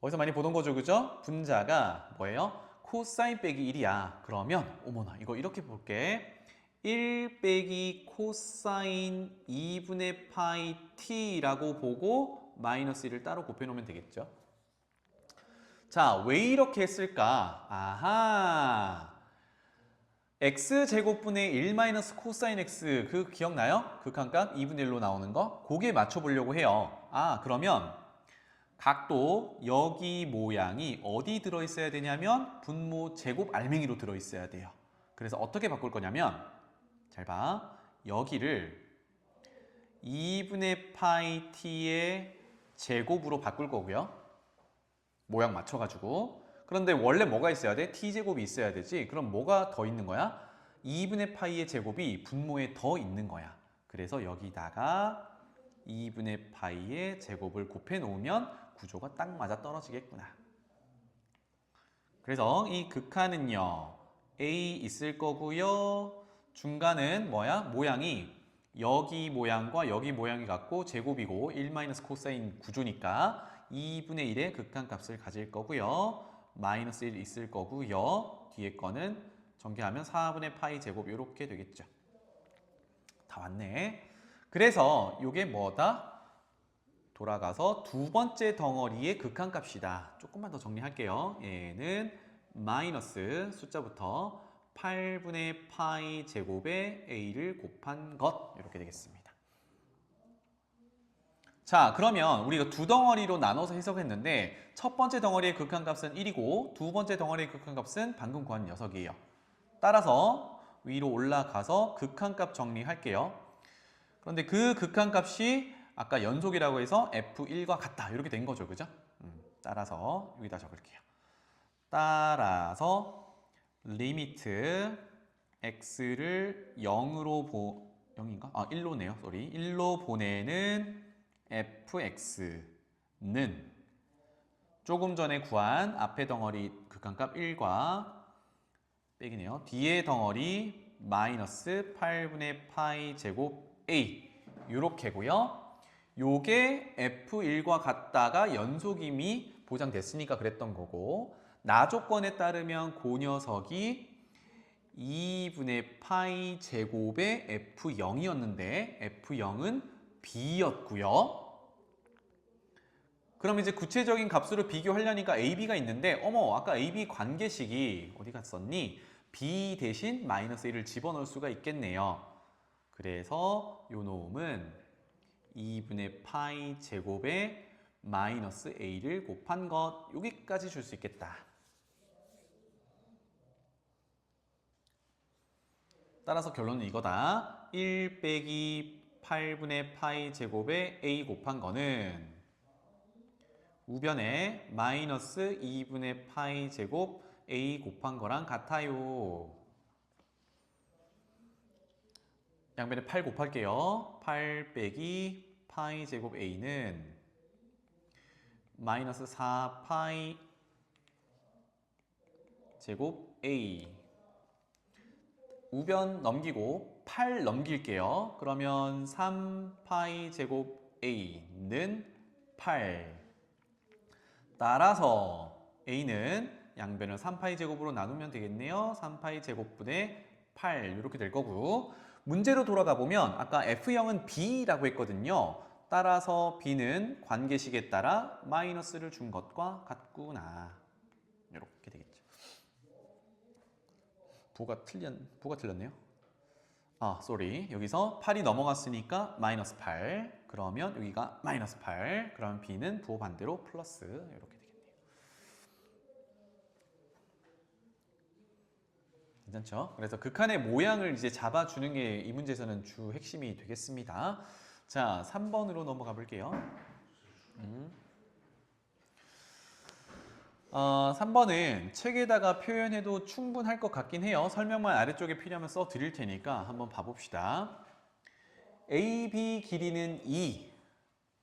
어디서 많이 보던 거죠, 그죠? 분자가 뭐예요? 코사인 빼기 1이야. 그러면 어머나, 이거 이렇게 볼게. 1 빼기 코사인 2분의 파이 t라고 보고 마이너스 1을 따로 곱해 놓으면 되겠죠. 자, 왜 이렇게 했을까? 아하, x제곱분의 1 마이너스 코사인 x, 그 기억나요? 극한값 2분의 1로 나오는 거? 그게 맞춰보려고 해요. 그러면 각도 여기 모양이 어디 들어있어야 되냐면 분모 제곱 알맹이로 들어있어야 돼요. 그래서 어떻게 바꿀 거냐면, 잘 봐. 여기를 2분의 파이 t의 제곱으로 바꿀 거고요. 모양 맞춰가지고. 그런데 원래 뭐가 있어야 돼? t제곱이 있어야 되지. 그럼 뭐가 더 있는 거야? 2분의 파이의 제곱이 분모에 더 있는 거야. 그래서 여기다가 2분의 파이의 제곱을 곱해 놓으면 구조가 딱 맞아 떨어지겠구나. 그래서 이 극한은요, A 있을 거고요. 중간은 뭐야? 모양이 여기 모양과 여기 모양이 같고 제곱이고 1 코사인 구조니까 2분의 1의 극한값을 가질 거고요. 마이너스 1 있을 거고요. 뒤에 거는 전개하면 4분의 파이 제곱 이렇게 되겠죠. 다 왔네. 그래서 이게 뭐다? 돌아가서 두 번째 덩어리의 극한값이다. 조금만 더 정리할게요. 얘는 마이너스 숫자부터 8분의 파이 제곱에 a를 곱한 것 이렇게 되겠습니다. 자, 그러면 우리가 두 덩어리로 나눠서 해석했는데 첫 번째 덩어리의 극한값은 1이고 두 번째 덩어리의 극한값은 방금 구한 녀석이에요. 따라서 위로 올라가서 극한값 정리할게요. 그런데 그 극한값이 아까 연속이라고 해서 F1과 같다 이렇게 된 거죠, 그죠? 따라서 여기다 적을게요. 따라서 리미트 x를 0으로 0인가? 1로네요. 쏘리. 1로 보내는 fx는 조금 전에 구한 앞에 덩어리 극한값 1과 빼기네요. 뒤에 덩어리 마이너스 8분의 파이 제곱 a 요렇게고요. 요게 F1과 같다가 연속임이 보장됐으니까 그랬던 거고 나 조건에 따르면 그 녀석이 2분의 파이 제곱의 F0이었는데 F0은 B였고요. 그럼 이제 구체적인 값으로 비교하려니까 AB가 있는데 어머 아까 AB 관계식이 어디 갔었니? B 대신 마이너스 1을 집어넣을 수가 있겠네요. 그래서 요 놈은 2분의 파이 제곱에 마이너스 a를 곱한 것 여기까지 줄 수 있겠다. 따라서 결론은 이거다. 1 빼기 8분의 파이 제곱에 a 곱한 거는 우변에 마이너스 2분의 파이 제곱 a 곱한 거랑 같아요. 양변에 8 곱할게요. 8 빼기 파이 제곱 a는 마이너스 4파이 제곱 a 우변 넘기고 8 넘길게요. 그러면 3파이 제곱 a는 8 따라서 a는 양변을 3파이 제곱으로 나누면 되겠네요. 3파이 제곱분의 8 이렇게 될 거고 문제로 돌아가 보면 아까 F0은 B라고 했거든요. 따라서 B는 관계식에 따라 마이너스를 준 것과 같구나. 이렇게 되겠죠. 부가 틀렸네요. 쏘리. 여기서 8이 넘어갔으니까 마이너스 8. 그러면 여기가 마이너스 8. 그러면 B는 부호 반대로 플러스 이렇게 되겠네요. 괜찮죠? 그래서 극한의 모양을 이제 잡아주는 게 이 문제에서는 주 핵심이 되겠습니다. 자, 3번으로 넘어가 볼게요. 3번은 책에다가 표현해도 충분할 것 같긴 해요. 설명만 아래쪽에 필요하면 써 드릴 테니까 한번 봐봅시다. AB 길이는 2.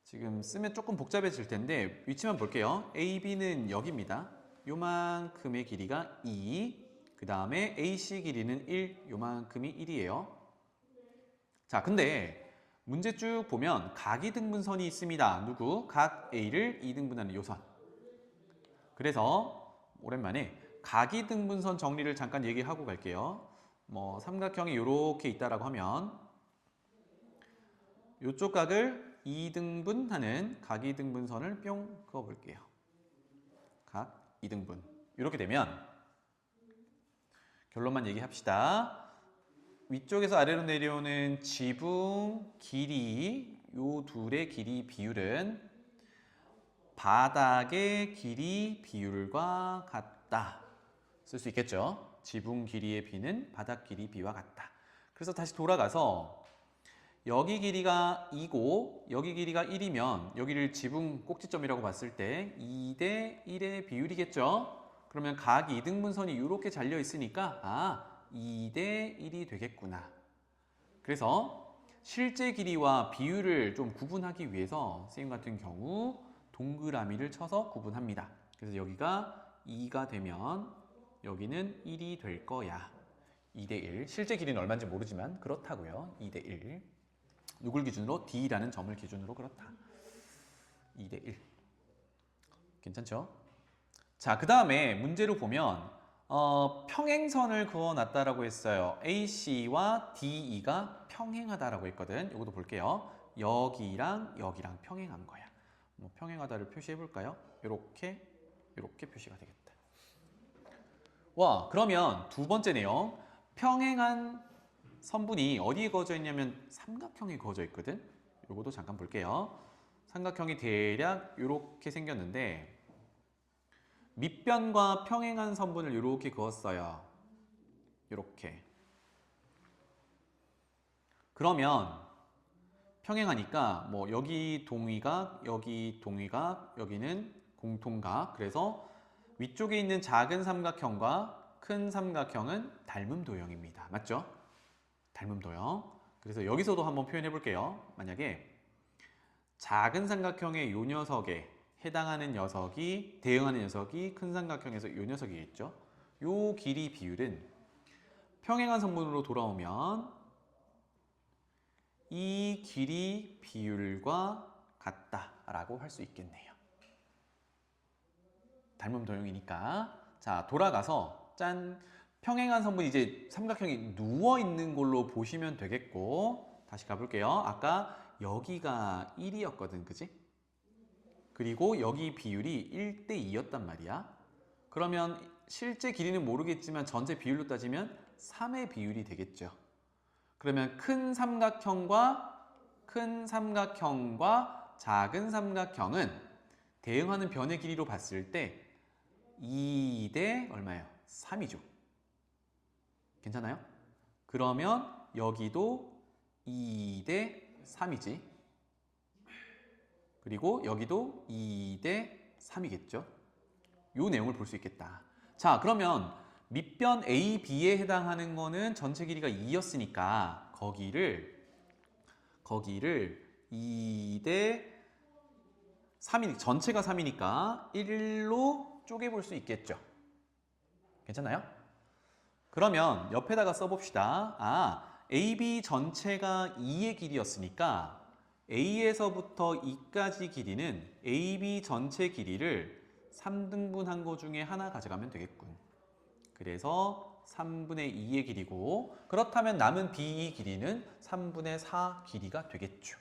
지금 쓰면 조금 복잡해질 텐데 위치만 볼게요. AB는 여기입니다. 요만큼의 길이가 2. 그 다음에 AC 길이는 1. 요만큼이 1이에요. 자, 근데 문제 쭉 보면 각이등분선이 있습니다. 누구? 각 A를 2등분하는 요선. 그래서 오랜만에 각이등분선 정리를 잠깐 얘기하고 갈게요. 뭐 삼각형이 이렇게 있다라고 하면 이쪽 각을 2등분하는 각이등분선을 뿅 그어볼게요. 각 2등분. 이렇게 되면 결론만 얘기합시다. 위쪽에서 아래로 내려오는 지붕 길이 요 둘의 길이 비율은 바닥의 길이 비율과 같다. 쓸 수 있겠죠? 지붕 길이의 비는 바닥 길이 비와 같다. 그래서 다시 돌아가서 여기 길이가 2고 여기 길이가 1이면 여기를 지붕 꼭지점이라고 봤을 때 2대 1의 비율이겠죠? 그러면 각 이등분선이 이렇게 잘려 있으니까 2대 1이 되겠구나. 그래서 실제 길이와 비율을 좀 구분하기 위해서 선생님 같은 경우 동그라미를 쳐서 구분합니다. 그래서 여기가 2가 되면 여기는 1이 될 거야. 2대 1. 실제 길이는 얼마인지 모르지만 그렇다고요. 2대 1. 누굴 기준으로? D라는 점을 기준으로 그렇다. 2대 1. 괜찮죠? 자, 그 다음에 문제로 보면 평행선을 그어놨다라고 했어요. AC와 DE가 평행하다라고 했거든. 이것도 볼게요. 여기랑 여기랑 평행한 거야. 뭐 평행하다를 표시해 볼까요? 이렇게 표시가 되겠다. 와, 그러면 두 번째 내용. 평행한 선분이 어디에 그어져 있냐면 삼각형에 그어져 있거든. 이것도 잠깐 볼게요. 삼각형이 대략 이렇게 생겼는데 밑변과 평행한 선분을 이렇게 그었어요. 이렇게. 그러면 평행하니까 뭐 여기 동위각, 여기 동위각, 여기는 공통각. 그래서 위쪽에 있는 작은 삼각형과 큰 삼각형은 닮음 도형입니다. 맞죠? 닮음 도형. 그래서 여기서도 한번 표현해 볼게요. 만약에 작은 삼각형의 요 녀석에 해당하는 녀석이 대응하는 녀석이 큰 삼각형에서 이 녀석이겠죠. 요 길이 비율은 평행한 선분으로 돌아오면 이 길이 비율과 같다라고 할 수 있겠네요. 닮음 도형이니까. 자, 돌아가서 짠, 평행한 선분이 이제 삼각형이 누워 있는 걸로 보시면 되겠고, 다시 가볼게요. 아까 여기가 1이었거든, 그지? 그리고 여기 비율이 1대 2였단 말이야. 그러면 실제 길이는 모르겠지만 전체 비율로 따지면 3의 비율이 되겠죠. 그러면 큰 삼각형과 작은 삼각형은 대응하는 변의 길이로 봤을 때 2대 얼마예요? 3이죠. 괜찮아요? 그러면 여기도 2대 3이지. 그리고 여기도 2대 3이겠죠. 요 내용을 볼 수 있겠다. 자, 그러면 밑변 AB에 해당하는 거는 전체 길이가 2였으니까 거기를 2대 3이 전체가 3이니까 1로 쪼개볼 수 있겠죠. 괜찮나요? 그러면 옆에다가 써봅시다. AB 전체가 2의 길이였으니까 A에서부터 E까지 길이는 AB 전체 길이를 3등분한 거 중에 하나 가져가면 되겠군. 그래서 3분의 2의 길이고, 그렇다면 남은 BE 길이는 3분의 4 길이가 되겠죠.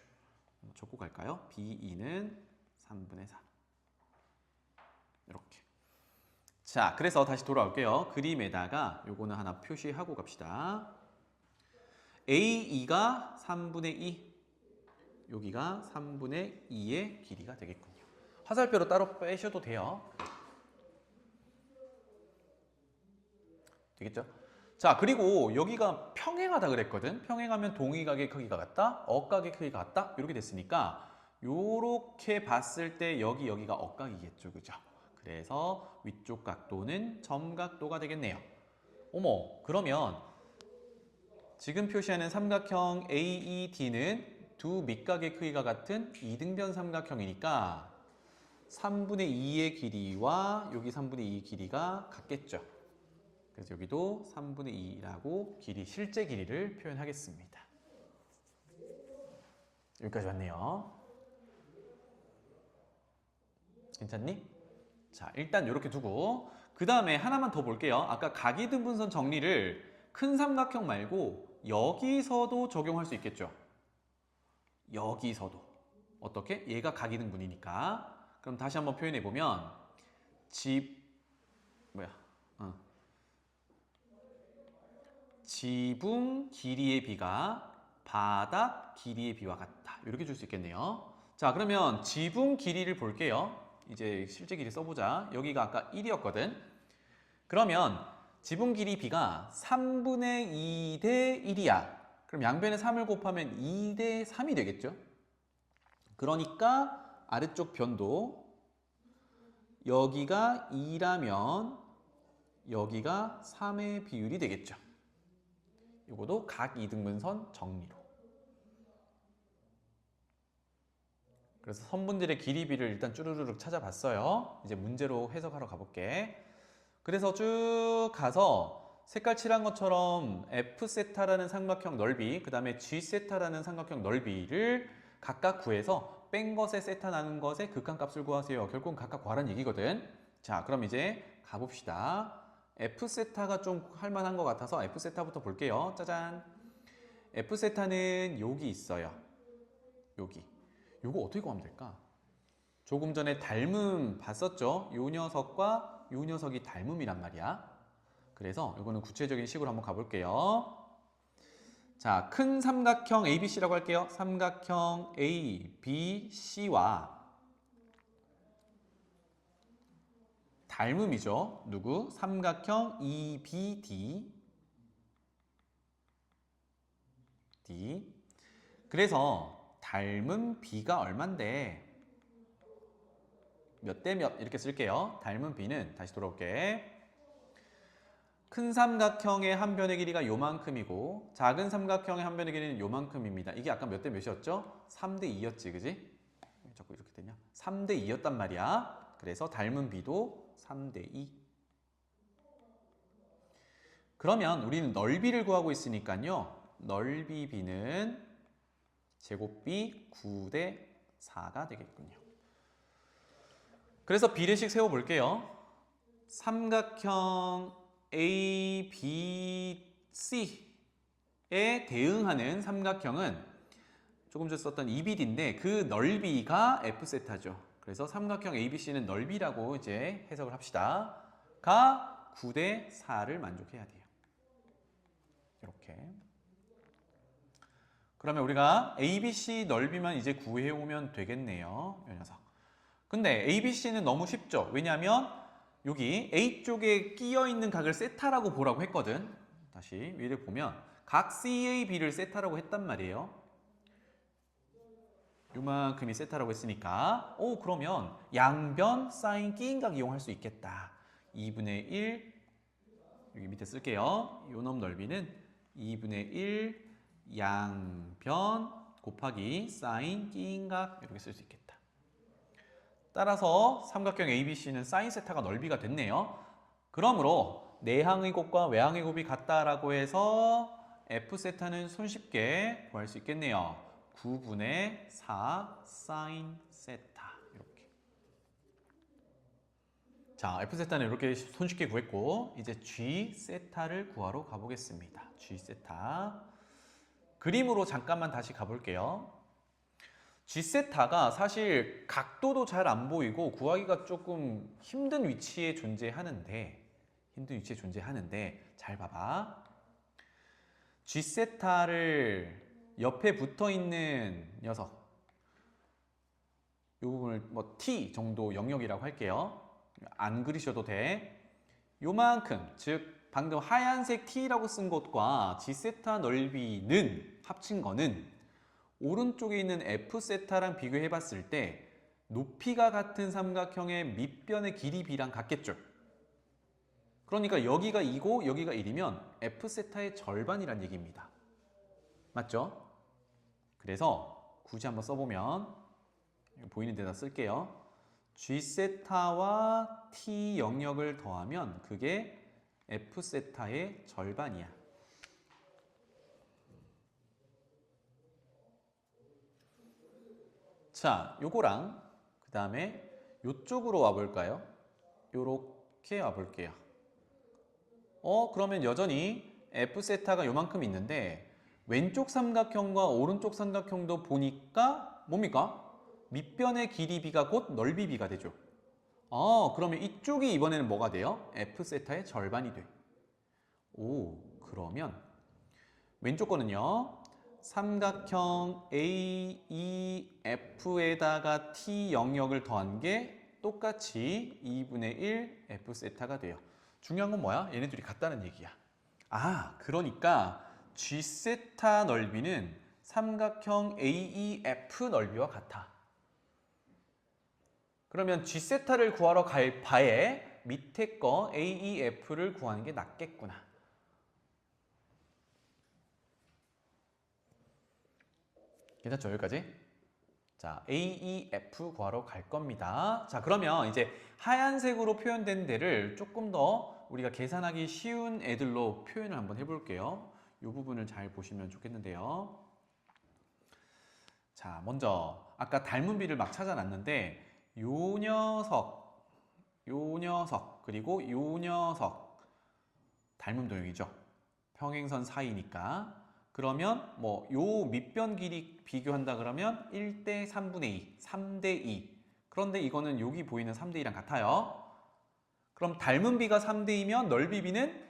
적고 갈까요? BE는 3분의 4. 이렇게. 자, 그래서 다시 돌아올게요. 그림에다가 요거는 하나 표시하고 갑시다. AE가 3분의 2. 여기가 3분의 2의 길이가 되겠군요. 화살표로 따로 빼셔도 돼요. 되겠죠? 자, 그리고 여기가 평행하다 그랬거든. 평행하면 동위각의 크기가 같다, 억각의 크기가 같다 이렇게 됐으니까 요렇게 봤을 때 여기가 억각이겠죠. 그죠? 그래서 위쪽 각도는 점각도가 되겠네요. 어머, 그러면 지금 표시하는 삼각형 AED는 두 밑각의 크기가 같은 이등변 삼각형이니까 3분의 2의 길이와 여기 3분의 2의 길이가 같겠죠. 그래서 여기도 3분의 2라고 실제 길이를 표현하겠습니다. 여기까지 왔네요. 괜찮니? 자, 일단 이렇게 두고 그 다음에 하나만 더 볼게요. 아까 각이등분선 정리를 큰 삼각형 말고 여기서도 적용할 수 있겠죠. 여기서도. 어떻게? 얘가 각이등분이니까. 그럼 다시 한번 표현해 보면 지붕 길이의 비가 바닥 길이의 비와 같다. 이렇게 줄 수 있겠네요. 자, 그러면 지붕 길이를 볼게요. 이제 실제 길이 써보자. 여기가 아까 1이었거든. 그러면 지붕 길이 비가 3분의 2대 1이야. 그럼 양변에 3을 곱하면 2대 3이 되겠죠? 그러니까 아래쪽 변도 여기가 2라면 여기가 3의 비율이 되겠죠. 요거도 각 이등분선 정리로. 그래서 선분들의 길이비를 일단 쭈루루룩 찾아봤어요. 이제 문제로 해석하러 가볼게. 그래서 쭉 가서 색깔 칠한 것처럼 F세타라는 삼각형 넓이, 그 다음에 G세타라는 삼각형 넓이를 각각 구해서 뺀 것에 세타 나는 것의 극한값을 구하세요. 결국은 각각 구하라는 얘기거든. 자, 그럼 이제 가봅시다. F세타가 좀 할만한 것 같아서 F세타부터 볼게요. 짜잔. F세타는 여기 있어요. 여기. 요거 어떻게 구하면 될까? 조금 전에 닮음 봤었죠? 요 녀석과 요 녀석이 닮음이란 말이야. 그래서 이거는 구체적인 식으로 한번 가볼게요. 자, 큰 삼각형 ABC라고 할게요. 삼각형 ABC와 닮음이죠. 누구? 삼각형 EBD. 그래서 닮은 B가 얼만데 몇 대 몇 이렇게 쓸게요. 닮은 B는 다시 돌아올게. 큰 삼각형의 한 변의 길이가 요만큼이고 작은 삼각형의 한 변의 길이는 요만큼입니다. 이게 아까 몇 대 몇이었죠? 3대 2였지, 그지? 왜 자꾸 이렇게 되냐? 3대 2였단 말이야. 그래서 닮은 B도 3대 2. 그러면 우리는 넓이를 구하고 있으니까요. 넓이 B는 제곱 B 9대 4가 되겠군요. 그래서 비례식 세워볼게요. 삼각형 ABC에 대응하는 삼각형은 조금 전에 썼던 EBD인데 그 넓이가 F세타죠. 그래서 삼각형 ABC는 넓이라고 이제 해석을 합시다. 가 9대 4를 만족해야 돼요. 이렇게. 그러면 우리가 ABC 넓이만 이제 구해오면 되겠네요. 이 녀석. 근데 ABC는 너무 쉽죠? 왜냐하면 여기 A쪽에 끼어있는 각을 세타라고 보라고 했거든. 다시 위를 보면 각 CAB를 세타라고 했단 말이에요. 요만큼이 세타라고 했으니까 그러면 양변 사인 끼인각 이용할 수 있겠다. 2분의 1 여기 밑에 쓸게요. 요 놈 넓이는 2분의 1 양변 곱하기 사인 끼인각 이렇게 쓸 수 있겠다. 따라서 삼각형 ABC는 사인 세타가 넓이가 됐네요. 그러므로 내항의 곱과 외항의 곱이 같다라고 해서 F세타는 손쉽게 구할 수 있겠네요. 9분의 4 사인 세타 이렇게. 자, F세타는 이렇게 손쉽게 구했고 이제 G세타를 구하러 가보겠습니다. G세타 그림으로 잠깐만 다시 가볼게요. G세타가 사실 각도도 잘 안 보이고 구하기가 조금 힘든 위치에 존재하는데 잘 봐봐. G세타를 옆에 붙어 있는 녀석 이 부분을 뭐 T 정도 영역이라고 할게요. 안 그리셔도 돼. 요만큼 즉 방금 하얀색 T라고 쓴 것과 G세타 넓이는 합친 거는 오른쪽에 있는 F세타랑 비교해 봤을 때 높이가 같은 삼각형의 밑변의 길이 B랑 같겠죠. 그러니까 여기가 2고 여기가 1이면 F세타의 절반이란 얘기입니다. 맞죠? 그래서 굳이 한번 써보면 보이는 데다 쓸게요. G세타와 T 영역을 더하면 그게 F세타의 절반이야. 자, 요거랑 그 다음에 요쪽으로 와볼까요? 요렇게 와볼게요. 그러면 여전히 F세타가 요만큼 있는데 왼쪽 삼각형과 오른쪽 삼각형도 보니까 뭡니까? 밑변의 길이 B가 곧 넓이 B가 되죠. 그러면 이쪽이 이번에는 뭐가 돼요? F세타의 절반이 돼. 그러면 왼쪽 거는요. 삼각형 AEF에다가 T 영역을 더한 게 똑같이 2분의 1 F세타가 돼요. 중요한 건 뭐야? 얘네들이 같다는 얘기야. 그러니까 G세타 넓이는 삼각형 AEF 넓이와 같아. 그러면 G세타를 구하러 갈 바에 밑에 거 AEF를 구하는 게 낫겠구나. 괜찮죠? 여기까지? 자, AEF 구하러 갈 겁니다. 자, 그러면 이제 하얀색으로 표현된 데를 조금 더 우리가 계산하기 쉬운 애들로 표현을 한번 해볼게요. 이 부분을 잘 보시면 좋겠는데요. 자, 먼저 아까 닮은 비를 막 찾아놨는데 요 녀석, 그리고 요 녀석 닮은 도형이죠. 평행선 사이니까. 그러면 뭐 요 밑변 길이 비교한다 그러면 1대 3분의 2, 3대 2. 그런데 이거는 여기 보이는 3대 2랑 같아요. 그럼 닮은 비가 3대 2면 넓이 비는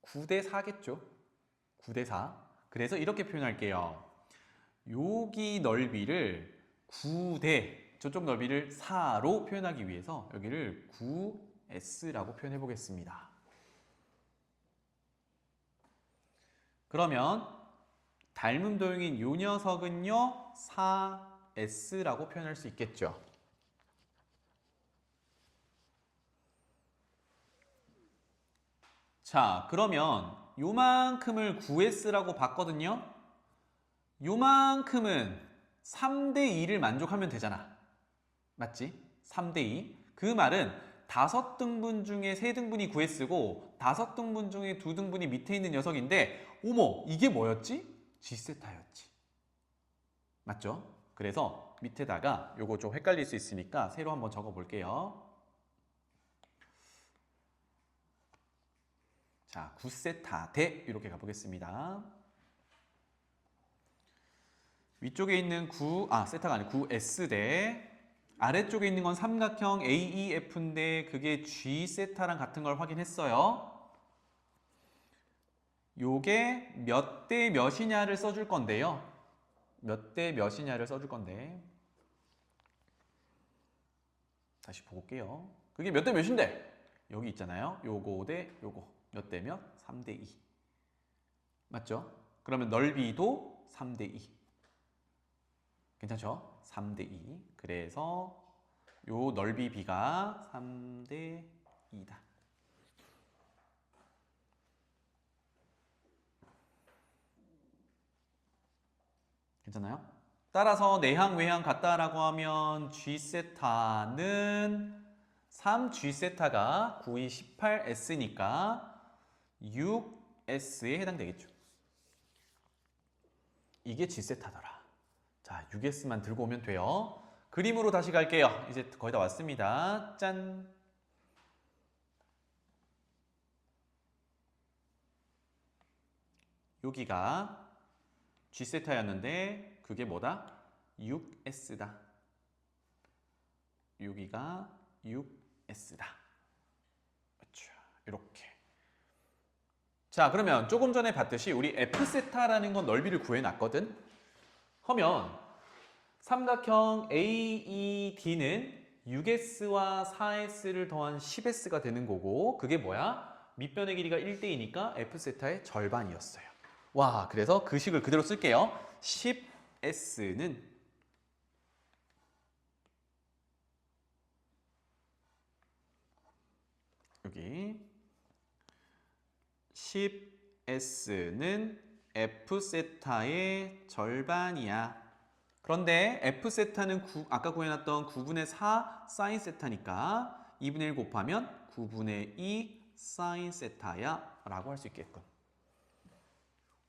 9대 4겠죠. 9대 4. 그래서 이렇게 표현할게요. 여기 넓이를 9대 저쪽 넓이를 4로 표현하기 위해서 여기를 9S라고 표현해 보겠습니다. 그러면 닮은 도형인 요 녀석은요 4S라고 표현할 수 있겠죠. 자, 그러면 요만큼을 9S라고 봤거든요. 요만큼은 3대 2를 만족하면 되잖아. 맞지? 3대 2. 그 말은 5등분 중에 3등분이 9S고 5등분 중에 2등분이 밑에 있는 녀석인데 어머, 이게 뭐였지? G세타였지. 맞죠? 그래서 밑에다가 요거 좀 헷갈릴 수 있으니까 새로 한번 적어 볼게요. 자, 9세타 대 이렇게 가보겠습니다. 위쪽에 있는 세타가 아니고 9S 대 아래쪽에 있는 건 삼각형 AEF인데 그게 G세타랑 같은 걸 확인했어요. 요게 몇 대 몇이냐를 써줄 건데요. 몇 대 몇이냐를 써줄 건데 다시 보고 올게요. 그게 몇 대 몇인데? 여기 있잖아요. 요거 대 요거 몇 대 몇? 3대 2. 맞죠? 그러면 넓이도 3대 2. 괜찮죠? 3대 2. 그래서 요 넓이 B가 3대 2다. 괜찮아요? 따라서 내향 외향 같다라고 하면 G세타는 3G세타가 9, 2, 18S니까 6S에 해당되겠죠. 이게 G세타더라. 자, 6S만 들고 오면 돼요. 그림으로 다시 갈게요. 이제 거의 다 왔습니다. 짠! 여기가 G세타였는데 그게 뭐다? 6S다. 여기가 6S다. 그렇죠. 이렇게. 자, 그러면 조금 전에 봤듯이 우리 F세타라는 건 넓이를 구해놨거든? 하면 삼각형 AED는 6S와 4S를 더한 10S가 되는 거고 그게 뭐야? 밑변의 길이가 1대2니까 F세타의 절반이었어요. 와, 그래서 그 식을 그대로 쓸게요. 10S는 여기 10S는 F세타의 절반이야. 그런데 F세타는 아까 구해놨던 9분의 4 사인 세타니까 2분의 1 곱하면 9분의 2 사인 세타야 라고 할 수 있겠군.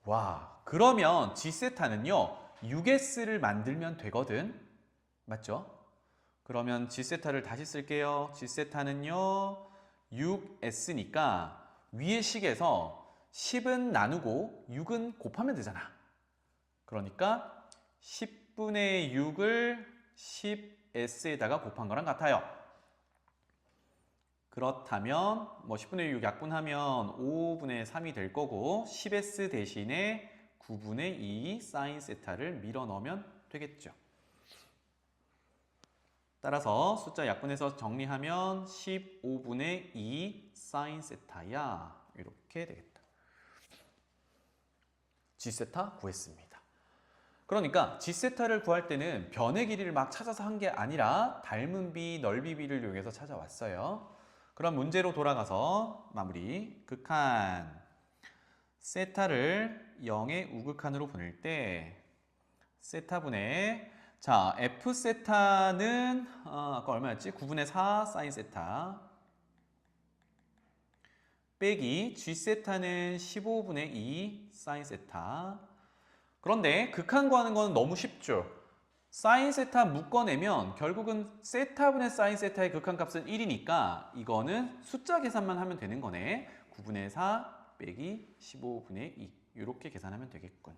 와, 그러면 G세타는요 6S를 만들면 되거든. 맞죠? 그러면 G세타를 다시 쓸게요. G세타는요 6S니까 위의 식에서 10은 나누고 6은 곱하면 되잖아. 그러니까 10분의 6을 10S에다가 곱한 거랑 같아요. 그렇다면 뭐 10분의 6 약분하면 5분의 3이 될 거고 10S 대신에 9분의 2 사인 세타를 밀어 넣으면 되겠죠. 따라서 숫자 약분해서 정리하면 15분의 2 사인 세타야. 이렇게 되겠다. G세타 구했습니다. 그러니까 G세타를 구할 때는 변의 길이를 막 찾아서 한 게 아니라 닮은 비, 넓이 비를 이용해서 찾아왔어요. 그럼 문제로 돌아가서 마무리. 극한 세타를 0의 우극한으로 보낼 때 세타분의 자 F 세타는 아까 얼마였지? 9분의 4 사인 세타 빼기 G 세타는 15분의 2 사인 세타. 그런데 극한 구하는 건 너무 쉽죠. 사인 세타 묶어내면 결국은 세타분의 사인 세타의 극한값은 1이니까 이거는 숫자 계산만 하면 되는 거네. 9분의 4 빼기 15분의 2 이렇게 계산하면 되겠군.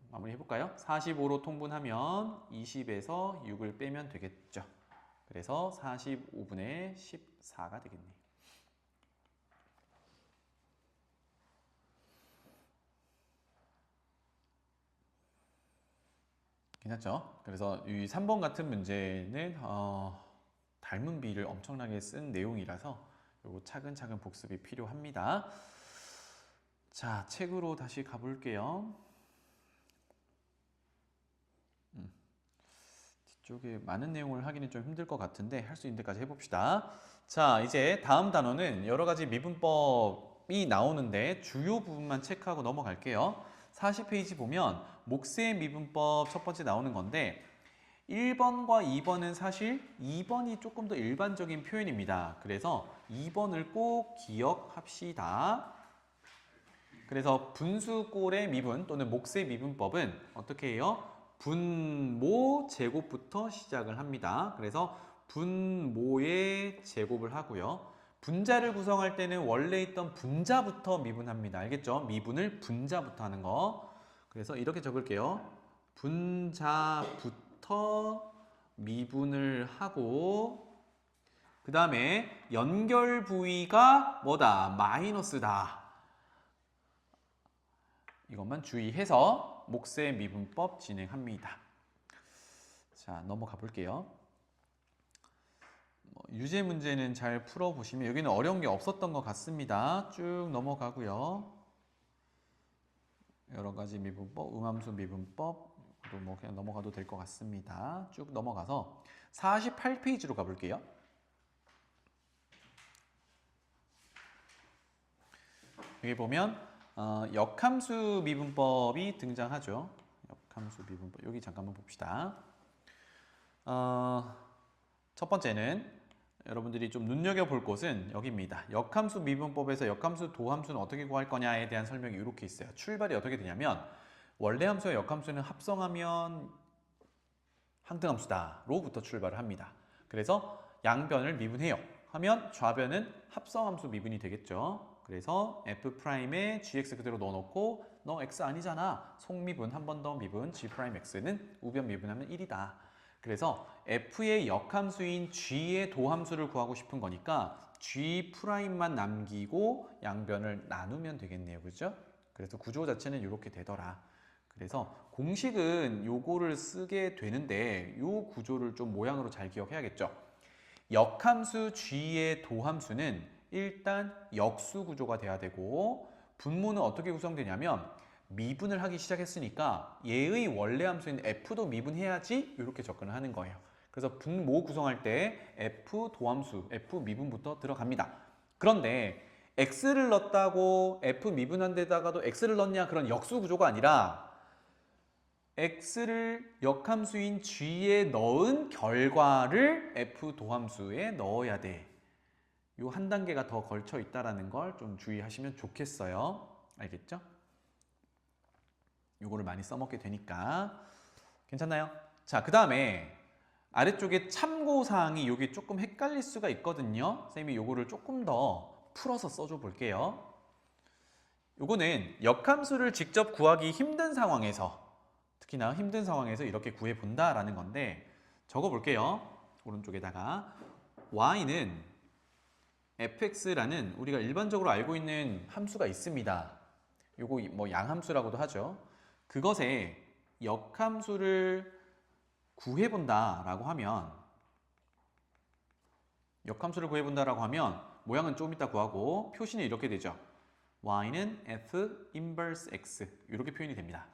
마무리 해볼까요? 45로 통분하면 20에서 6을 빼면 되겠죠. 그래서 45분의 14가 되겠네요. 괜찮죠? 그래서 이 3번 같은 문제는 닮은 비를 엄청나게 쓴 내용이라서 요거 차근차근 복습이 필요합니다. 자, 책으로 다시 가볼게요. 뒤쪽에 많은 내용을 하기는 좀 힘들 것 같은데 할 수 있는 데까지 해봅시다. 자, 이제 다음 단어는 여러 가지 미분법이 나오는데 주요 부분만 체크하고 넘어갈게요. 40페이지 보면 목세 미분법 첫 번째 나오는 건데 1번과 2번은 사실 2번이 조금 더 일반적인 표현입니다. 그래서 2번을 꼭 기억합시다. 그래서 분수꼴의 미분 또는 목세 미분법은 어떻게 해요? 분모 제곱부터 시작을 합니다. 그래서 분모의 제곱을 하고요. 분자를 구성할 때는 원래 있던 분자부터 미분합니다. 알겠죠? 미분을 분자부터 하는 거. 그래서 이렇게 적을게요. 분자부터 미분을 하고 그 다음에 연결 부위가 뭐다? 마이너스다. 이것만 주의해서 목세 미분법 진행합니다. 자, 넘어가 볼게요. 유제 문제는 잘 풀어보시면 여기는 어려운 게 없었던 것 같습니다. 쭉 넘어가고요. 여러 가지 미분법, 음함수 미분법 뭐 그냥 넘어가도 될 것 같습니다. 쭉 넘어가서 48페이지로 가볼게요. 여기 보면 역함수 미분법이 등장하죠. 역함수 미분법 여기 잠깐만 봅시다. 첫 번째는 여러분들이 좀 눈여겨볼 곳은 여기입니다. 역함수 미분법에서 역함수 도함수는 어떻게 구할 거냐에 대한 설명이 이렇게 있어요. 출발이 어떻게 되냐면 원래 함수와 역함수는 합성하면 항등함수다 로부터 출발을 합니다. 그래서 양변을 미분해요 하면 좌변은 합성함수 미분이 되겠죠. 그래서 F'에 gx 그대로 넣어놓고 너 x 아니잖아. 속미분 한 번 더 미분 g'x는 우변 미분하면 1이다. 그래서 f의 역함수인 g의 도함수를 구하고 싶은 거니까 g'만 남기고 양변을 나누면 되겠네요. 그죠? 그래서 구조 자체는 이렇게 되더라. 그래서 공식은 요거를 쓰게 되는데 요 구조를 좀 모양으로 잘 기억해야겠죠. 역함수 g의 도함수는 일단 역수 구조가 돼야 되고 분모는 어떻게 구성되냐면 미분을 하기 시작했으니까 얘의 원래 함수인 f도 미분해야지 이렇게 접근을 하는 거예요. 그래서 분모 구성할 때 f 도함수, f 미분부터 들어갑니다. 그런데 x를 넣었다고 f 미분한 데다가도 x를 넣냐 그런 역수 구조가 아니라 x를 역함수인 g에 넣은 결과를 f 도함수에 넣어야 돼. 요 한 단계가 더 걸쳐 있다는 걸 좀 주의하시면 좋겠어요. 알겠죠? 요거를 많이 써먹게 되니까 괜찮나요? 자, 그 다음에 아래쪽에 참고사항이 요게 조금 헷갈릴 수가 있거든요. 선생님이 요거를 조금 더 풀어서 써줘 볼게요. 요거는 역함수를 직접 구하기 힘든 상황에서 특히나 힘든 상황에서 이렇게 구해본다라는 건데 적어 볼게요. 오른쪽에다가 y는 fx라는 우리가 일반적으로 알고 있는 함수가 있습니다. 요거 뭐 양함수라고도 하죠. 그것에 역함수를 구해본다라고 하면 모양은 좀 이따 구하고 표시는 이렇게 되죠. y는 f 인버스 x 이렇게 표현이 됩니다.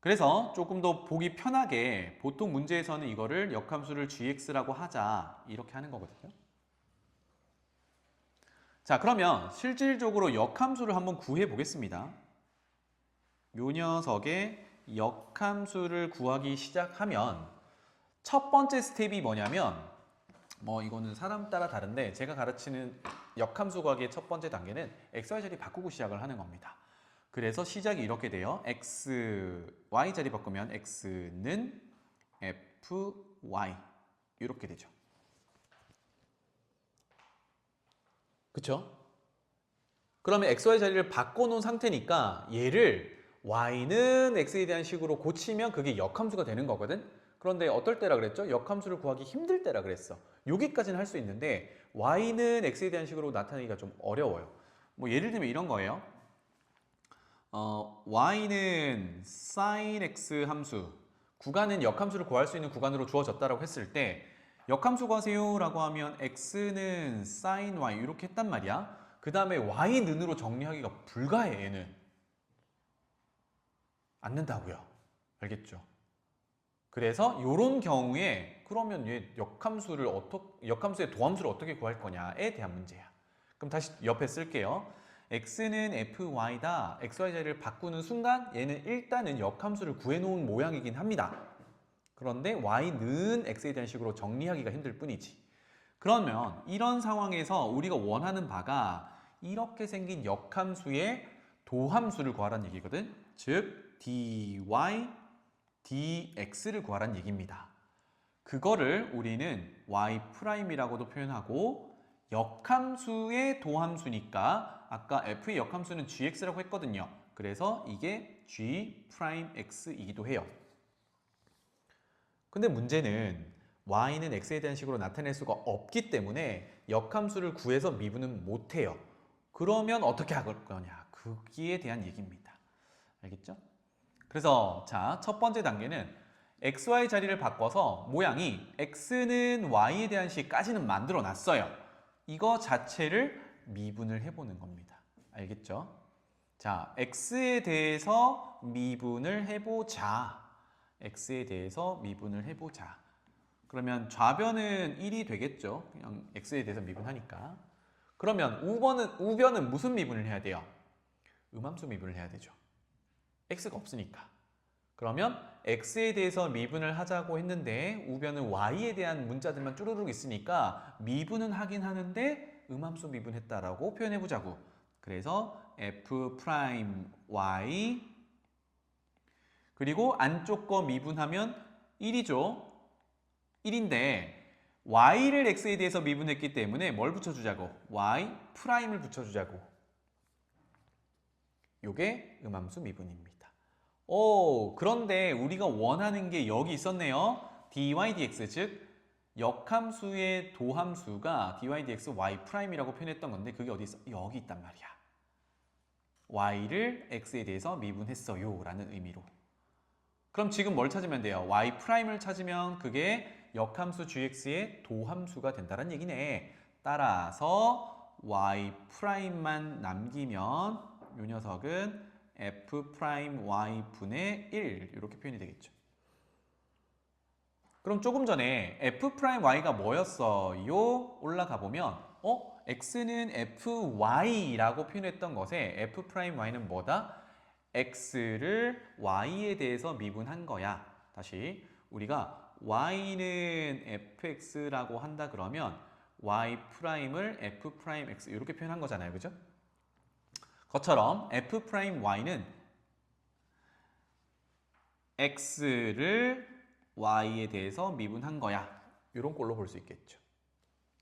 그래서 조금 더 보기 편하게 보통 문제에서는 이거를 역함수를 gx라고 하자 이렇게 하는 거거든요. 자, 그러면 실질적으로 역함수를 한번 구해 보겠습니다. 요 녀석의 역함수를 구하기 시작하면 첫 번째 스텝이 뭐냐면 이거는 사람 따라 다른데 제가 가르치는 역함수 구하기의 첫 번째 단계는 x, y 자리 바꾸고 시작을 하는 겁니다. 그래서 시작이 이렇게 돼요. x, y 자리 바꾸면 x는 f, y 이렇게 되죠. 그쵸? 그러면 x, y 자리를 바꿔놓은 상태니까 얘를 y는 x에 대한 식으로 고치면 그게 역함수가 되는 거거든. 그런데 어떨 때라 그랬죠? 역함수를 구하기 힘들 때라 그랬어. 여기까지는 할 수 있는데 y는 x에 대한 식으로 나타내기가 좀 어려워요. 예를 들면 이런 거예요. y는 sin x 함수, 구간은 역함수를 구할 수 있는 구간으로 주어졌다라고 했을 때 역함수 구하세요 라고 하면 x는 sin y 이렇게 했단 말이야. 그 다음에 y는으로 정리하기가 불가해. 얘는 안 된다고요. 알겠죠? 그래서 이런 경우에 그러면 얘 역함수의 도함수를 어떻게 구할 거냐에 대한 문제야. 그럼 다시 옆에 쓸게요. x는 fy다. xy 자리를 바꾸는 순간 얘는 일단은 역함수를 구해놓은 모양이긴 합니다. 그런데 y는 x에 대한 식으로 정리하기가 힘들 뿐이지. 그러면 이런 상황에서 우리가 원하는 바가 이렇게 생긴 역함수의 도함수를 구하라는 얘기거든. 즉 dy, dx를 구하라는 얘기입니다. 그거를 우리는 y'이라고도 표현하고 역함수의 도함수니까 아까 f의 역함수는 gx라고 했거든요. 그래서 이게 g'x이기도 해요. 근데 문제는 y는 x에 대한 식으로 나타낼 수가 없기 때문에 역함수를 구해서 미분은 못해요. 그러면 어떻게 할 거냐? 거기에 대한 얘기입니다. 알겠죠? 그래서 자, 첫 번째 단계는 xy 자리를 바꿔서 모양이 x는 y에 대한 식까지는 만들어 놨어요. 이거 자체를 미분을 해보는 겁니다. 알겠죠? 자, x에 대해서 미분을 해보자. x에 대해서 미분을 해보자. 그러면 좌변은 1이 되겠죠. 그냥 x에 대해서 미분하니까. 그러면 우변은 무슨 미분을 해야 돼요? 음함수 미분을 해야 되죠. x가 없으니까. 그러면 x에 대해서 미분을 하자고 했는데 우변은 y에 대한 문자들만 쭈루룩 있으니까 미분은 하긴 하는데 음함수 미분했다라고 표현해보자고. 그래서 f'y 그리고 안쪽 거 미분하면 1이죠. 1인데 y를 x에 대해서 미분했기 때문에 뭘 붙여주자고? y 프라임을 붙여주자고. 요게 음함수 미분입니다. 그런데 우리가 원하는 게 여기 있었네요. dy dx, 즉 역함수의 도함수가 dy dx y 프라임이라고 표현했던 건데 그게 어디 있어? 여기 있단 말이야. y를 x에 대해서 미분했어요 라는 의미로. 그럼 지금 뭘 찾으면 돼요? y 프라임을 찾으면 그게 역함수 gx의 도함수가 된다는 얘기네. 따라서 y 프라임만 남기면 이 녀석은 f 프라임 y 분의 1 이렇게 표현이 되겠죠. 그럼 조금 전에 f 프라임 y가 뭐였어요? 올라가 보면 x는 fy라고 표현했던 것에 f 프라임 y는 뭐다? x를 y에 대해서 미분한 거야. 다시 우리가 y는 fx라고 한다 그러면 y 프라임을 f 프라임 x 이렇게 표현한 거잖아요. 그죠? 것처럼 f 프라임 y는 x를 y에 대해서 미분한 거야. 이런 꼴로 볼 수 있겠죠.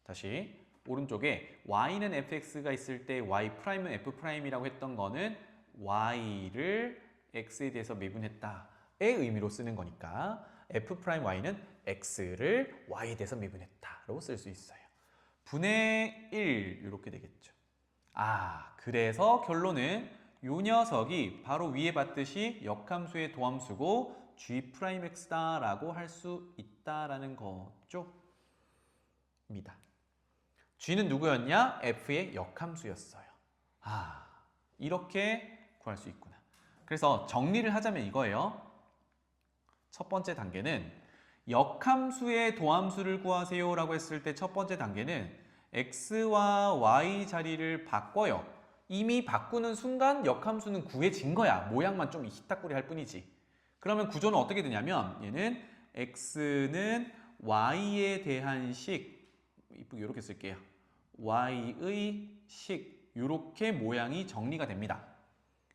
다시 오른쪽에 y는 fx가 있을 때 y 프라임은 f 프라임이라고 했던 거는 y를 x에 대해서 미분했다의 의미로 쓰는 거니까 f 프라임 y는 x를 y에 대해서 미분했다라고 쓸 수 있어요. 분의 1 이렇게 되겠죠. 그래서 결론은 요 녀석이 바로 위에 봤듯이 역함수의 도함수고 g'x다라고 할 수 있다라는 거죠. 입니다. g는 누구였냐? f의 역함수였어요. 이렇게 구할 수 있구나. 그래서 정리를 하자면 이거예요. 첫 번째 단계는 역함수의 도함수를 구하세요 라고 했을 때 첫 번째 단계는 x와 y 자리를 바꿔요. 이미 바꾸는 순간 역함수는 구해진 거야. 모양만 좀 희딱구리 할 뿐이지. 그러면 구조는 어떻게 되냐면 얘는 x는 y에 대한 식, 이쁘게 이렇게 쓸게요. y의 식, 이렇게 모양이 정리가 됩니다.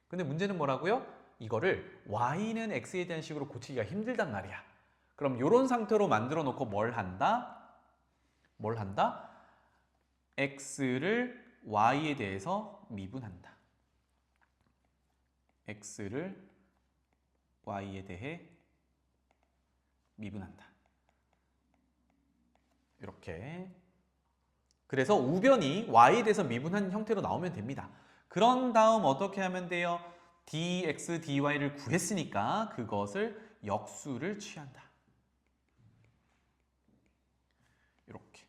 근데 문제는 뭐라고요? 이거를 y는 x에 대한 식으로 고치기가 힘들단 말이야. 그럼 이런 상태로 만들어 놓고 뭘 한다? x를 y에 대해서 미분한다. x를 y에 대해 미분한다. 이렇게. 그래서 우변이 y에 대해서 미분한 형태로 나오면 됩니다. 그런 다음 어떻게 하면 돼요? dx, dy를 구했으니까 그것을 역수를 취한다. 이렇게.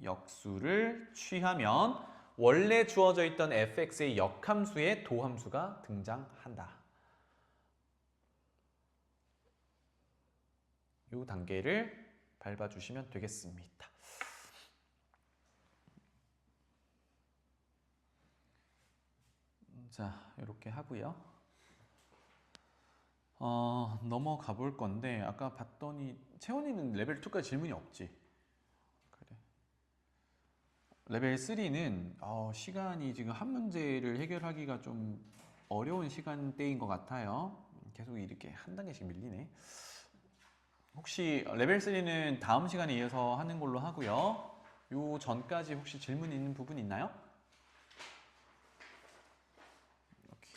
역수를 취하면 원래 주어져 있던 fx의 역함수의 도함수가 등장한다. 이 단계를 밟아주시면 되겠습니다. 자, 이렇게 하고요. 넘어가 볼 건데 아까 봤더니 채원이는 레벨 2까지 질문이 없지. 그래. 레벨 3는 시간이 지금 한 문제를 해결하기가 좀 어려운 시간대인 것 같아요. 계속 이렇게 한 단계씩 밀리네. 혹시 레벨 3는 다음 시간에 이어서 하는 걸로 하고요. 요 전까지 혹시 질문 있는 부분 있나요? 이렇게.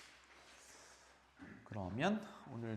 그러면 오늘